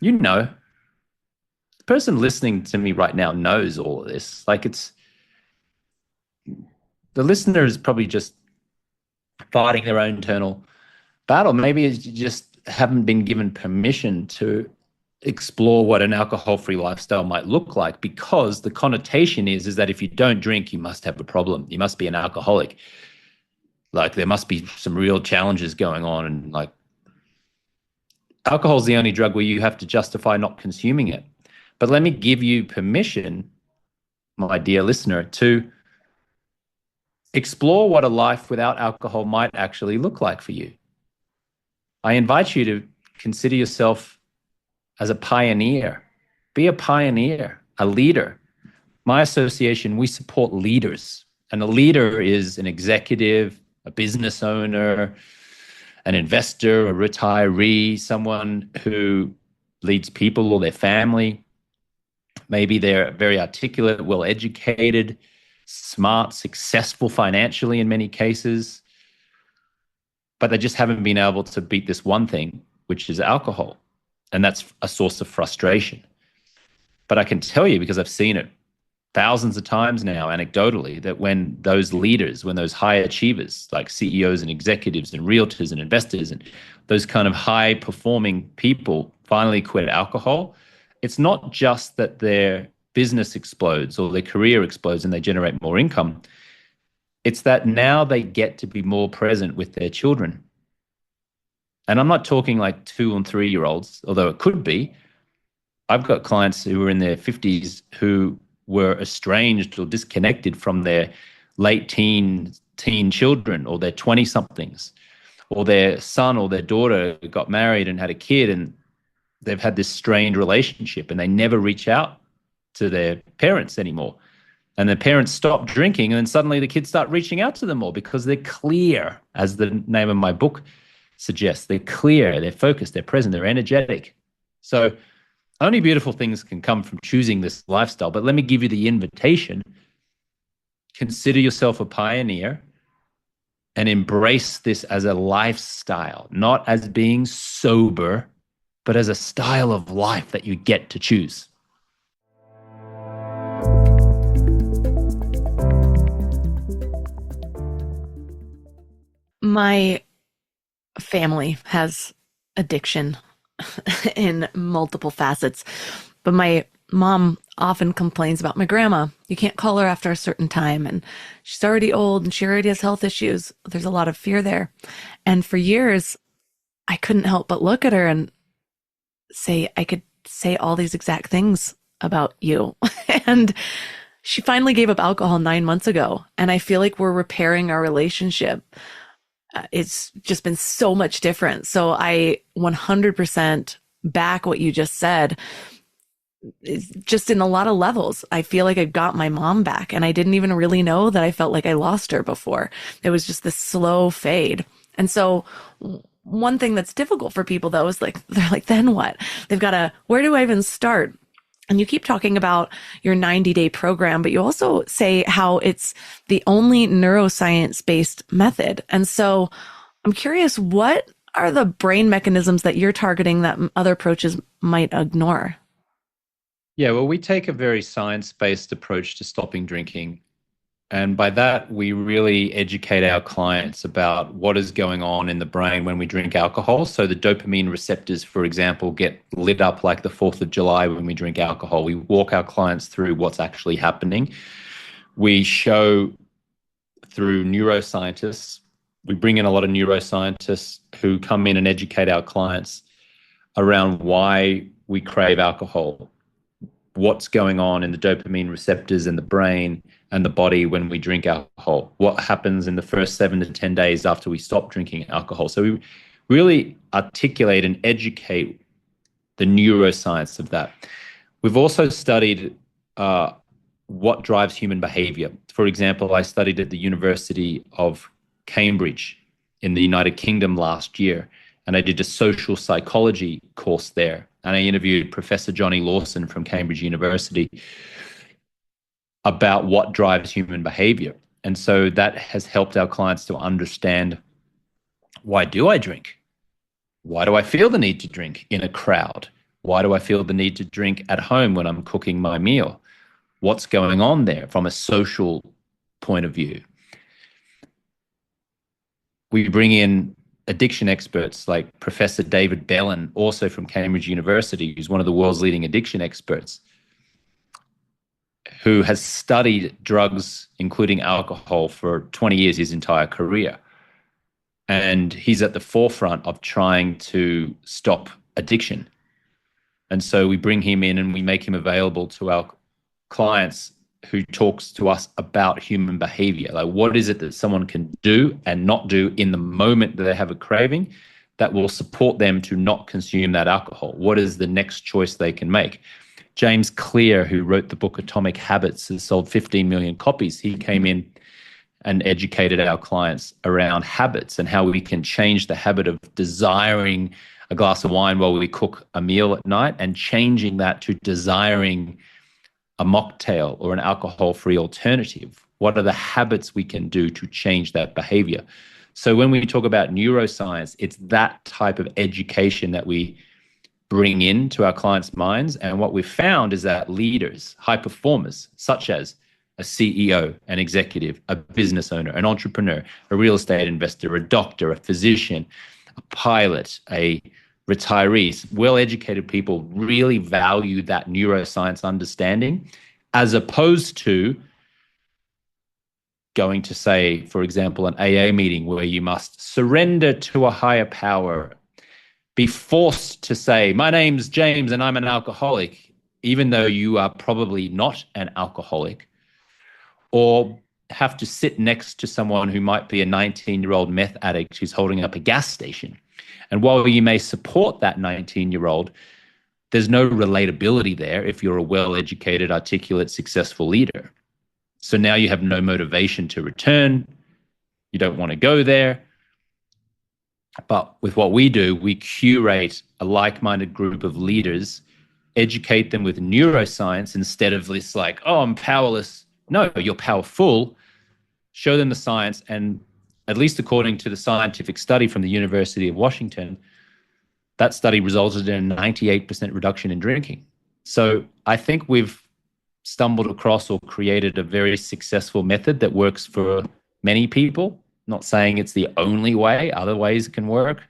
the person listening to me right now knows all of this. The listener is probably just fighting their own internal battle. Maybe you just haven't been given permission to explore what an alcohol-free lifestyle might look like, because the connotation is that if you don't drink, you must have a problem. You must be an alcoholic. There must be some real challenges going on. And alcohol is the only drug where you have to justify not consuming it. But let me give you permission, my dear listener, to explore what a life without alcohol might actually look like for you. I invite you to consider yourself as a pioneer. Be a pioneer, a leader. My association, we support leaders. And a leader is an executive, a business owner, an investor, a retiree, someone who leads people or their family. Maybe they're very articulate, well-educated, smart, successful financially in many cases, but they just haven't been able to beat this one thing, which is alcohol. And that's a source of frustration. But I can tell you, because I've seen it thousands of times now, anecdotally, that when those leaders, when those high achievers, like CEOs and executives and realtors and investors and those kind of high-performing people finally quit alcohol, it's not just that their business explodes or their career explodes and they generate more income. It's that now they get to be more present with their children. And I'm not talking like 2 and 3-year-olds, although it could be. I've got clients who are in their 50s who were estranged or disconnected from their late teen children, or their 20-somethings, or their son or their daughter got married and had a kid, and they've had this strained relationship and they never reach out to their parents anymore. And the parents stop drinking, and then suddenly the kids start reaching out to them more because they're clear, as the name of my book suggests. They're clear, they're focused, they're present, they're energetic. So only beautiful things can come from choosing this lifestyle. But let me give you the invitation. Consider yourself a pioneer and embrace this as a lifestyle, not as being sober, but as a style of life that you get to choose. My family has addiction in multiple facets, but my mom often complains about my grandma. You can't call her after a certain time, and she's already old and she already has health issues. There's a lot of fear there. And for years, I couldn't help but look at her and say, I could say all these exact things about you. And she finally gave up alcohol 9 months ago. And I feel like we're repairing our relationship. It's just been so much different. So I 100% back what you just said. It's just in a lot of levels, I feel like I got my mom back, and I didn't even really know that I felt like I lost her before. It was just this slow fade. And so one thing that's difficult for people, though, is they're like, then what? They've got to, where do I even start? And you keep talking about your 90-day program, but you also say how it's the only neuroscience-based method. And so I'm curious, what are the brain mechanisms that you're targeting that other approaches might ignore? Yeah, well, we take a very science-based approach to stopping drinking. And by that, we really educate our clients about what is going on in the brain when we drink alcohol. So the dopamine receptors, for example, get lit up like the 4th of July when we drink alcohol. We walk our clients through what's actually happening. We show through neuroscientists, we bring in a lot of neuroscientists who come in and educate our clients around why we crave alcohol, what's going on in the dopamine receptors in the brain and the body when we drink alcohol, what happens in the first 7 to 10 days after we stop drinking alcohol. So we really articulate and educate the neuroscience of that. We've also studied what drives human behavior. For example, I studied at the University of Cambridge in the United Kingdom last year, and I did a social psychology course there. And I interviewed Professor Johnny Lawson from Cambridge University about what drives human behavior. And so that has helped our clients to understand, why do I drink? Why do I feel the need to drink in a crowd? Why do I feel the need to drink at home when I'm cooking my meal? What's going on there from a social point of view? We bring in addiction experts like Professor David Bellin, also from Cambridge University, who's one of the world's leading addiction experts, who has studied drugs, including alcohol, for 20 years, his entire career. And he's at the forefront of trying to stop addiction. And so we bring him in and we make him available to our clients, who talks to us about human behavior. Like, what is it that someone can do and not do in the moment that they have a craving that will support them to not consume that alcohol? What is the next choice they can make? James Clear, who wrote the book Atomic Habits, has sold 15 million copies. He came in and educated our clients around habits and how we can change the habit of desiring a glass of wine while we cook a meal at night, and changing that to desiring a mocktail or an alcohol-free alternative. What are the habits we can do to change that behavior? So when we talk about neuroscience, it's that type of education that we bring into our clients' minds. And what we've found is that leaders, high performers, such as a CEO, an executive, a business owner, an entrepreneur, a real estate investor, a doctor, a physician, a pilot, a retirees, well-educated people really value that neuroscience understanding, as opposed to going to, say, for example, an AA meeting where you must surrender to a higher power, be forced to say, my name's James and I'm an alcoholic, even though you are probably not an alcoholic, or have to sit next to someone who might be a 19-year-old meth addict who's holding up a gas station. And while you may support that 19-year-old, there's no relatability there if you're a well-educated, articulate, successful leader. So now you have no motivation to return. You don't want to go there. But with what we do, we curate a like-minded group of leaders, educate them with neuroscience instead of this like, oh, I'm powerless. No, you're powerful. Show them the science, and at least according to the scientific study from the University of Washington, that study resulted in a 98% reduction in drinking. So I think we've stumbled across or created a very successful method that works for many people. Not saying it's the only way, other ways can work,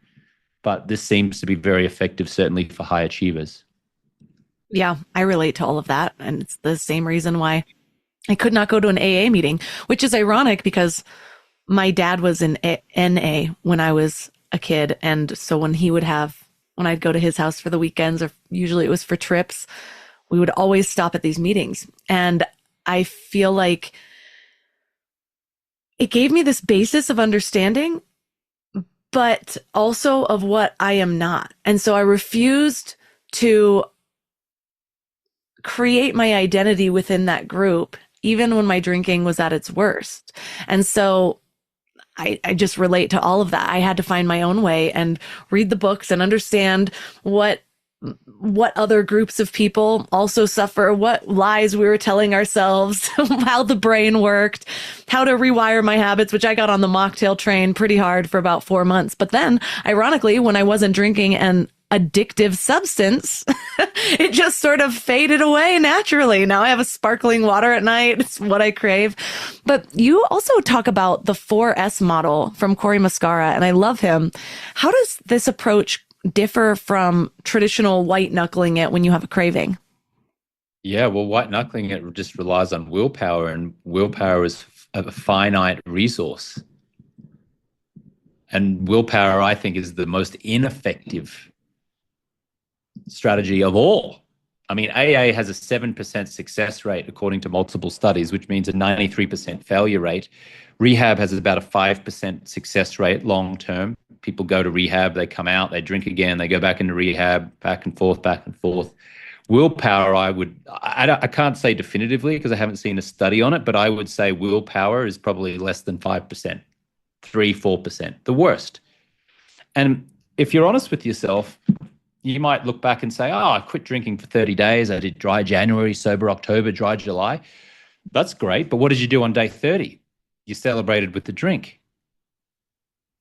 but this seems to be very effective, certainly for high achievers. Yeah, I relate to all of that. And it's the same reason why I could not go to an AA meeting, which is ironic because my dad was in NA when I was a kid. And so when I'd go to his house for the weekends, or usually it was for trips, we would always stop at these meetings. And I feel like it gave me this basis of understanding, but also of what I am not. And so I refused to create my identity within that group, even when my drinking was at its worst. And so I just relate to all of that. I had to find my own way and read the books and understand what other groups of people also suffer, what lies we were telling ourselves, how the brain worked, how to rewire my habits, which I got on the mocktail train pretty hard for about 4 months. But then, ironically, when I wasn't drinking an addictive substance, it just sort of faded away naturally. Now I have a sparkling water at night. It's what I crave. But you also talk about the 4S model from Cory Muscara, and I love him. How does this approach differ from traditional white knuckling it when you have a craving? Yeah, well, white knuckling it just relies on willpower, and willpower is a finite resource. And willpower, I think, is the most ineffective strategy of all. I mean, AA has a 7% success rate according to multiple studies, which means a 93% failure rate. Rehab has about a 5% success rate long term. People go to rehab, they come out, they drink again, they go back into rehab, back and forth, back and forth. Willpower, I can't say definitively because I haven't seen a study on it, but I would say willpower is probably less than 5%, 3-4%, the worst. And if you're honest with yourself, you might look back and say, oh, I quit drinking for 30 days. I did dry January, sober October, dry July. That's great. But what did you do on day 30? You celebrated with the drink.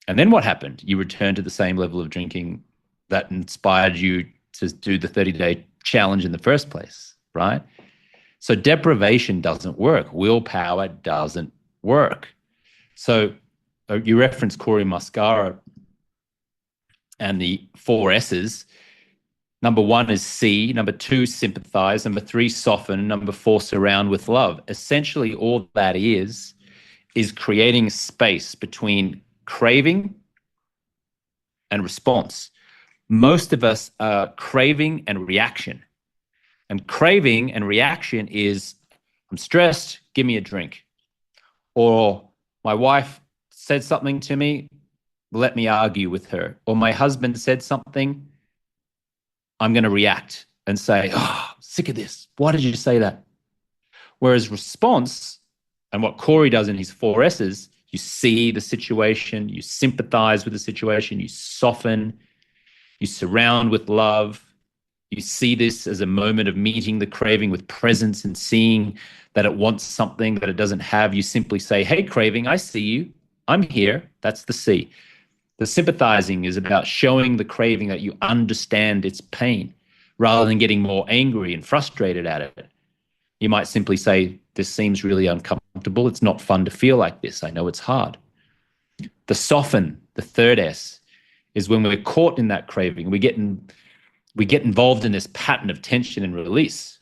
And then what happened? You returned to the same level of drinking that inspired you to do the 30-day challenge in the first place, right? So deprivation doesn't work. Willpower doesn't work. So you referenced Cory Muscara and the 4 S's. Number 1 is see. Number 2, sympathize. Number 3, soften. Number 4, surround with love. Essentially, all that is creating space between craving and response. Most of us are craving and reaction. And craving and reaction is, I'm stressed, give me a drink. Or my wife said something to me, let me argue with her. Or my husband said something, I'm going to react and say, oh, sick of this. Why did you say that? Whereas response, and what Cory does in his 4 S's, you see the situation, you sympathize with the situation, you soften, you surround with love, you see this as a moment of meeting the craving with presence and seeing that it wants something that it doesn't have. You simply say, hey, craving, I see you. I'm here. That's the C. The sympathizing is about showing the craving that you understand its pain rather than getting more angry and frustrated at it. You might simply say, this seems really uncomfortable. It's not fun to feel like this. I know it's hard. The soften, the 3rd S, is when we're caught in that craving. We get involved in this pattern of tension and release.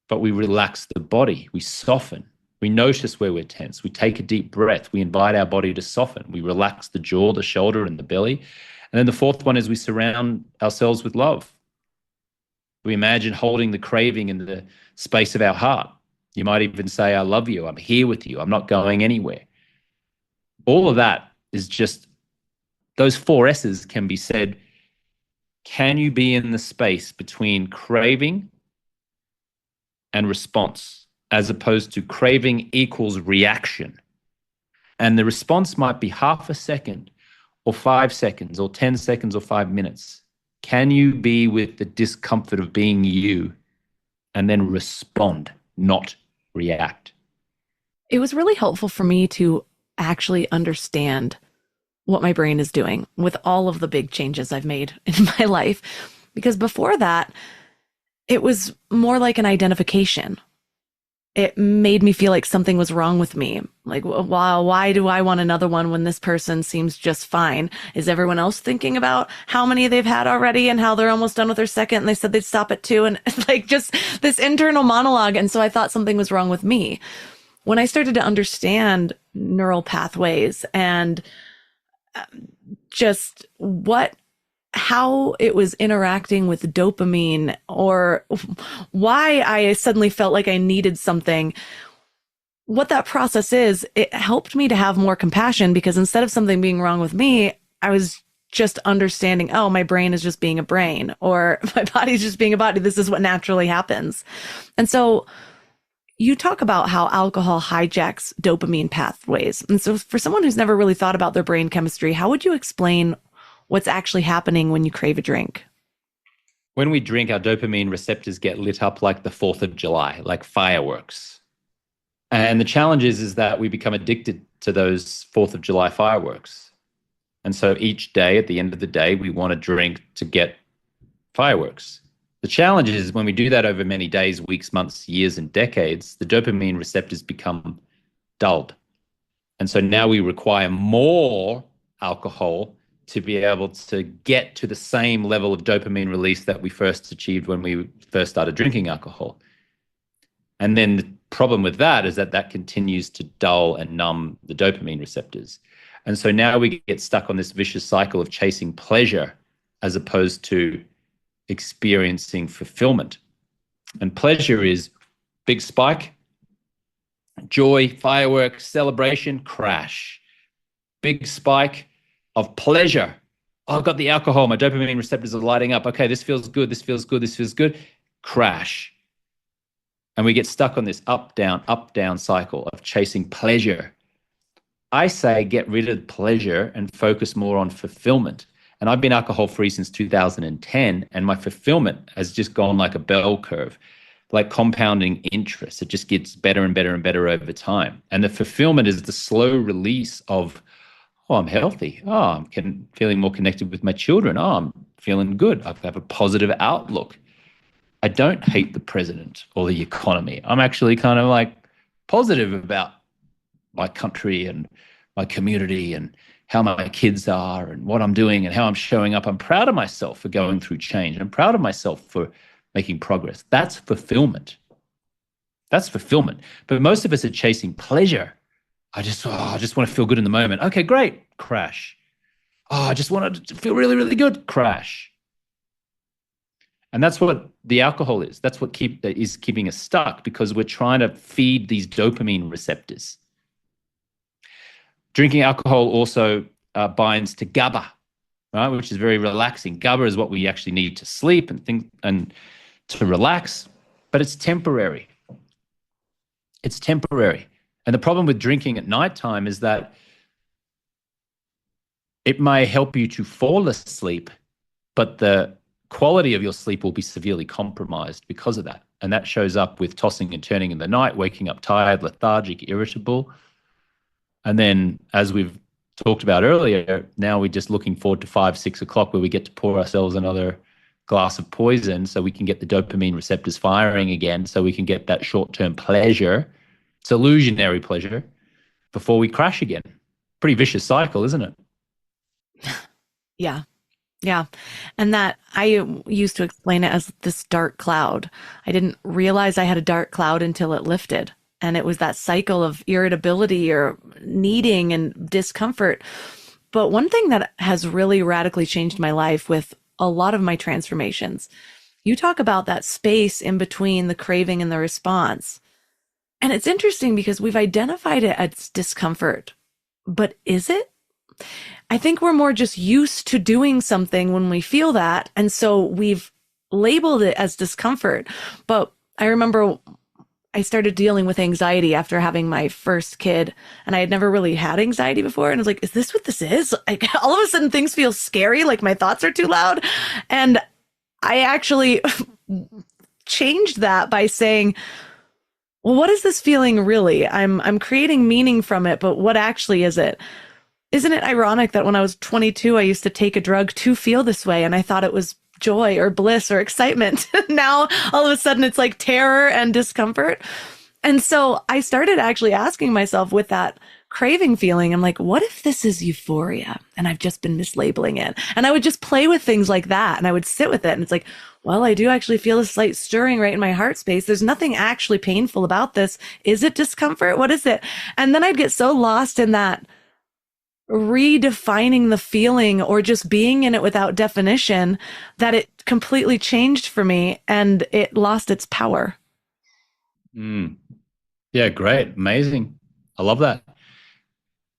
But we relax the body. We soften. We notice where we're tense. We take a deep breath. We invite our body to soften. We relax the jaw, the shoulder, and the belly. And then the 4th one is we surround ourselves with love. We imagine holding the craving in the space of our heart. You might even say, I love you. I'm here with you. I'm not going anywhere. All of that is just, those 4 S's can be said, can you be in the space between craving and response, as opposed to craving equals reaction? And the response might be half a second or 5 seconds or 10 seconds or 5 minutes. Can you be with the discomfort of being you and then respond, not react? It was really helpful for me to actually understand what my brain is doing with all of the big changes I've made in my life. Because before that, it was more like an identification. It made me feel like something was wrong with me. Like, wow, why do I want another one when this person seems just fine? Is everyone else thinking about how many they've had already and how they're almost done with their second and they said they'd stop at 2? And like just this internal monologue. And so I thought something was wrong with me. When I started to understand neural pathways and just how it was interacting with dopamine, or why I suddenly felt like I needed something, what that process is, it helped me to have more compassion, because instead of something being wrong with me, I was just understanding, oh, my brain is just being a brain, or my body's just being a body. This is what naturally happens. And so you talk about how alcohol hijacks dopamine pathways. And so for someone who's never really thought about their brain chemistry, how would you explain what's actually happening when you crave a drink? When we drink, our dopamine receptors get lit up like the 4th of July, like fireworks. And the challenge is that we become addicted to those 4th of July fireworks. And so each day, at the end of the day, we want to drink to get fireworks. The challenge is when we do that over many days, weeks, months, years, and decades, the dopamine receptors become dulled. And so now we require more alcohol to be able to get to the same level of dopamine release that we first achieved when we first started drinking alcohol. And then the problem with that is that that continues to dull and numb the dopamine receptors. And so now we get stuck on this vicious cycle of chasing pleasure as opposed to experiencing fulfillment. And pleasure is big spike, joy, fireworks, celebration, crash. Big spike of pleasure. Oh, I've got the alcohol. My dopamine receptors are lighting up. Okay, this feels good. This feels good. This feels good. Crash. And we get stuck on this up, down cycle of chasing pleasure. I say get rid of pleasure and focus more on fulfillment. And I've been alcohol-free since 2010, and my fulfillment has just gone like a bell curve, like compounding interest. It just gets better and better and better over time. And the fulfillment is the slow release of, oh, I'm healthy. Oh, I'm feeling more connected with my children. Oh, I'm feeling good. I have a positive outlook. I don't hate the president or the economy. I'm actually kind of like positive about my country and my community and how my kids are and what I'm doing and how I'm showing up. I'm proud of myself for going through change. I'm proud of myself for making progress. That's fulfillment. That's fulfillment. But most of us are chasing pleasure. I just want to feel good in the moment. Okay, great. Crash. Oh, I just want to feel really, really good. Crash. And that's what the alcohol is. That's what is keeping us stuck, because we're trying to feed these dopamine receptors. Drinking alcohol also binds to GABA, right, which is very relaxing. GABA is what we actually need to sleep and think and to relax, but it's temporary. It's temporary. And the problem with drinking at nighttime is that it may help you to fall asleep, but the quality of your sleep will be severely compromised because of that. And that shows up with tossing and turning in the night, waking up tired, lethargic, irritable. And then, as we've talked about earlier, now we're just looking forward to 5, 6 o'clock where we get to pour ourselves another glass of poison so we can get the dopamine receptors firing again, so we can get that short-term pleasure. It's illusionary pleasure before we crash again. Pretty vicious cycle, isn't it? Yeah. Yeah. And that I used to explain it as this dark cloud. I didn't realize I had a dark cloud until it lifted. And it was that cycle of irritability or needing and discomfort. But one thing that has really radically changed my life with a lot of my transformations, you talk about that space in between the craving and the response. And it's interesting because we've identified it as discomfort, but is it? I think we're more just used to doing something when we feel that. And so we've labeled it as discomfort. But I remember I started dealing with anxiety after having my first kid, and I had never really had anxiety before. And I was like, is this what this is? Like, all of a sudden things feel scary, like my thoughts are too loud. And I actually changed that by saying, well, what is this feeling really? I'm creating meaning from it, but what actually is it? Isn't it ironic that when I was 22, I used to take a drug to feel this way, and I thought it was joy or bliss or excitement. Now, all of a sudden, it's like terror and discomfort. And so I started actually asking myself with that craving feeling, I'm like, what if this is euphoria and I've just been mislabeling it? And I would just play with things like that, and I would sit with it. And it's like, well, I do actually feel a slight stirring right in my heart space. There's nothing actually painful about this. Is it discomfort? What is it? And then I'd get so lost in that redefining the feeling or just being in it without definition that it completely changed for me and it lost its power. Yeah, great. Amazing. I love that.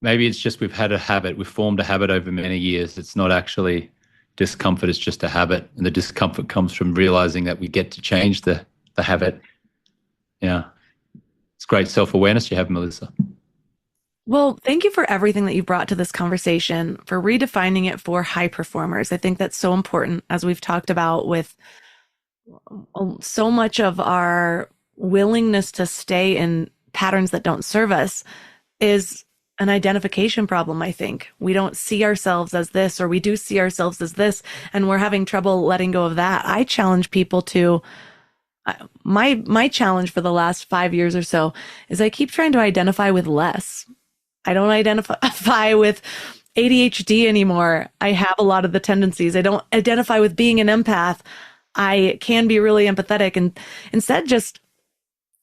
Maybe it's just we've had a habit. We've formed a habit over many years. It's not actually discomfort. It's just a habit. And the discomfort comes from realizing that we get to change the habit. Yeah. It's great self-awareness you have, Melissa. Well, thank you for everything that you brought to this conversation, for redefining it for high performers. I think that's so important, as we've talked about with so much of our willingness to stay in patterns that don't serve us is an identification problem, I think. We don't see ourselves as this, or we do see ourselves as this, and we're having trouble letting go of that. I challenge people to, my challenge for the last 5 years or so is I keep trying to identify with less. I don't identify with ADHD anymore. I have a lot of the tendencies. I don't identify with being an empath. I can be really empathetic, and instead just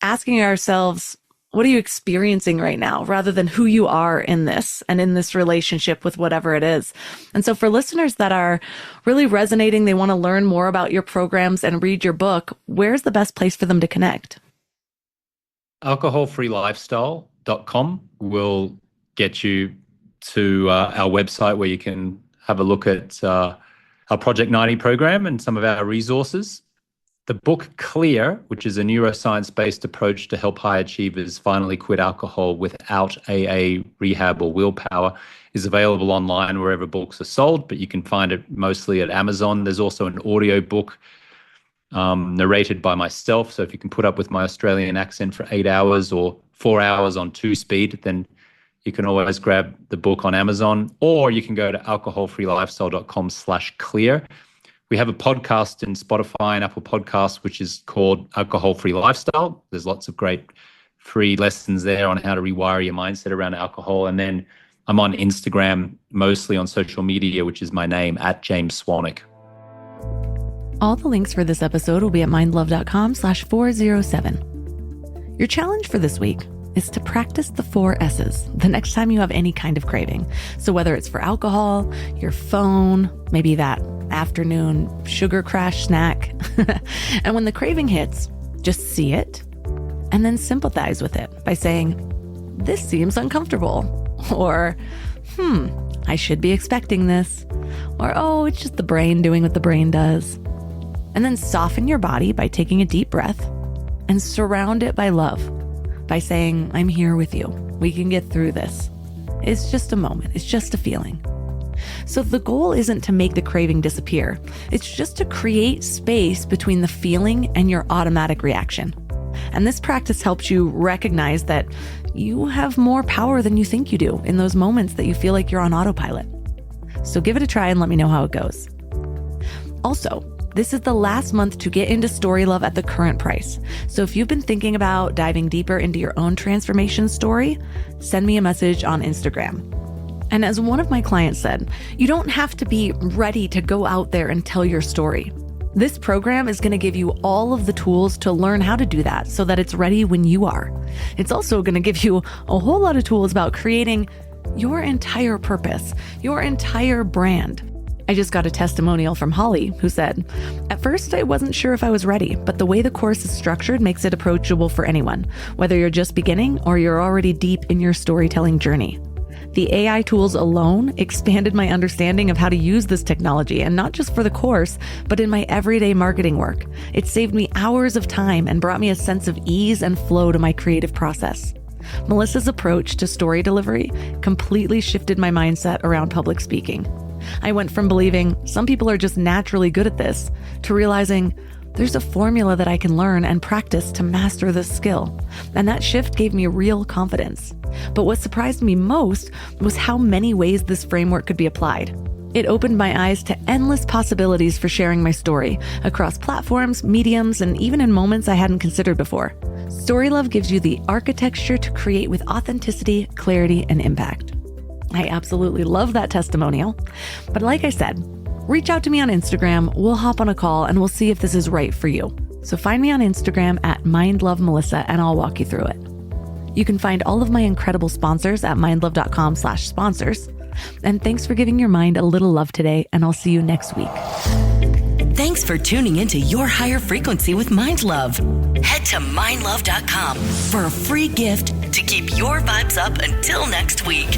asking ourselves, what are you experiencing right now, rather than who you are in this and in this relationship with whatever it is. And so for listeners that are really resonating, they want to learn more about your programs and read your book, where's the best place for them to connect? alcoholfreelifestyle.com will get you to our website, where you can have a look at our Project 90 program and some of our resources. The book Clear, which is a neuroscience-based approach to help high achievers finally quit alcohol without AA, rehab, or willpower, is available online wherever books are sold, but you can find it mostly at Amazon. There's also an audio book narrated by myself. So if you can put up with my Australian accent for 8 hours or 4 hours on 2-speed, then you can always grab the book on Amazon, or you can go to alcoholfreelifestyle.com/clear. We have a podcast in Spotify and Apple Podcasts, which is called Alcohol Free Lifestyle. There's lots of great free lessons there on how to rewire your mindset around alcohol. And then I'm on Instagram, mostly on social media, which is my name, @JamesSwanwick. All the links for this episode will be at mindlove.com/407. Your challenge for this week is to practice the 4 S's the next time you have any kind of craving. So whether it's for alcohol, your phone, maybe that afternoon sugar crash snack. And when the craving hits, just see it and then sympathize with it by saying, this seems uncomfortable, or, I should be expecting this, or, oh, it's just the brain doing what the brain does. And then soften your body by taking a deep breath and surround it by love by saying, I'm here with you. We can get through this. It's just a moment. It's just a feeling. So the goal isn't to make the craving disappear. It's just to create space between the feeling and your automatic reaction. And this practice helps you recognize that you have more power than you think you do in those moments that you feel like you're on autopilot. So give it a try and let me know how it goes. Also, this is the last month to get into Story Love at the current price. So if you've been thinking about diving deeper into your own transformation story, send me a message on Instagram. And as one of my clients said, you don't have to be ready to go out there and tell your story. This program is going to give you all of the tools to learn how to do that so that it's ready when you are. It's also going to give you a whole lot of tools about creating your entire purpose, your entire brand. I just got a testimonial from Holly who said, at first I wasn't sure if I was ready, but the way the course is structured makes it approachable for anyone, whether you're just beginning or you're already deep in your storytelling journey. The AI tools alone expanded my understanding of how to use this technology, and not just for the course, but in my everyday marketing work. It saved me hours of time and brought me a sense of ease and flow to my creative process. Melissa's approach to story delivery completely shifted my mindset around public speaking. I went from believing some people are just naturally good at this to realizing there's a formula that I can learn and practice to master this skill. And that shift gave me real confidence. But what surprised me most was how many ways this framework could be applied. It opened my eyes to endless possibilities for sharing my story across platforms, mediums, and even in moments I hadn't considered before. StoryLove gives you the architecture to create with authenticity, clarity, and impact. I absolutely love that testimonial. But like I said, reach out to me on Instagram, we'll hop on a call, and we'll see if this is right for you. So find me on Instagram at mindlovemelissa, and I'll walk you through it. You can find all of my incredible sponsors at mindlove.com/sponsors. And thanks for giving your mind a little love today, and I'll see you next week. Thanks for tuning into Your Higher Frequency with Mind Love. Head to mindlove.com for a free gift to keep your vibes up until next week.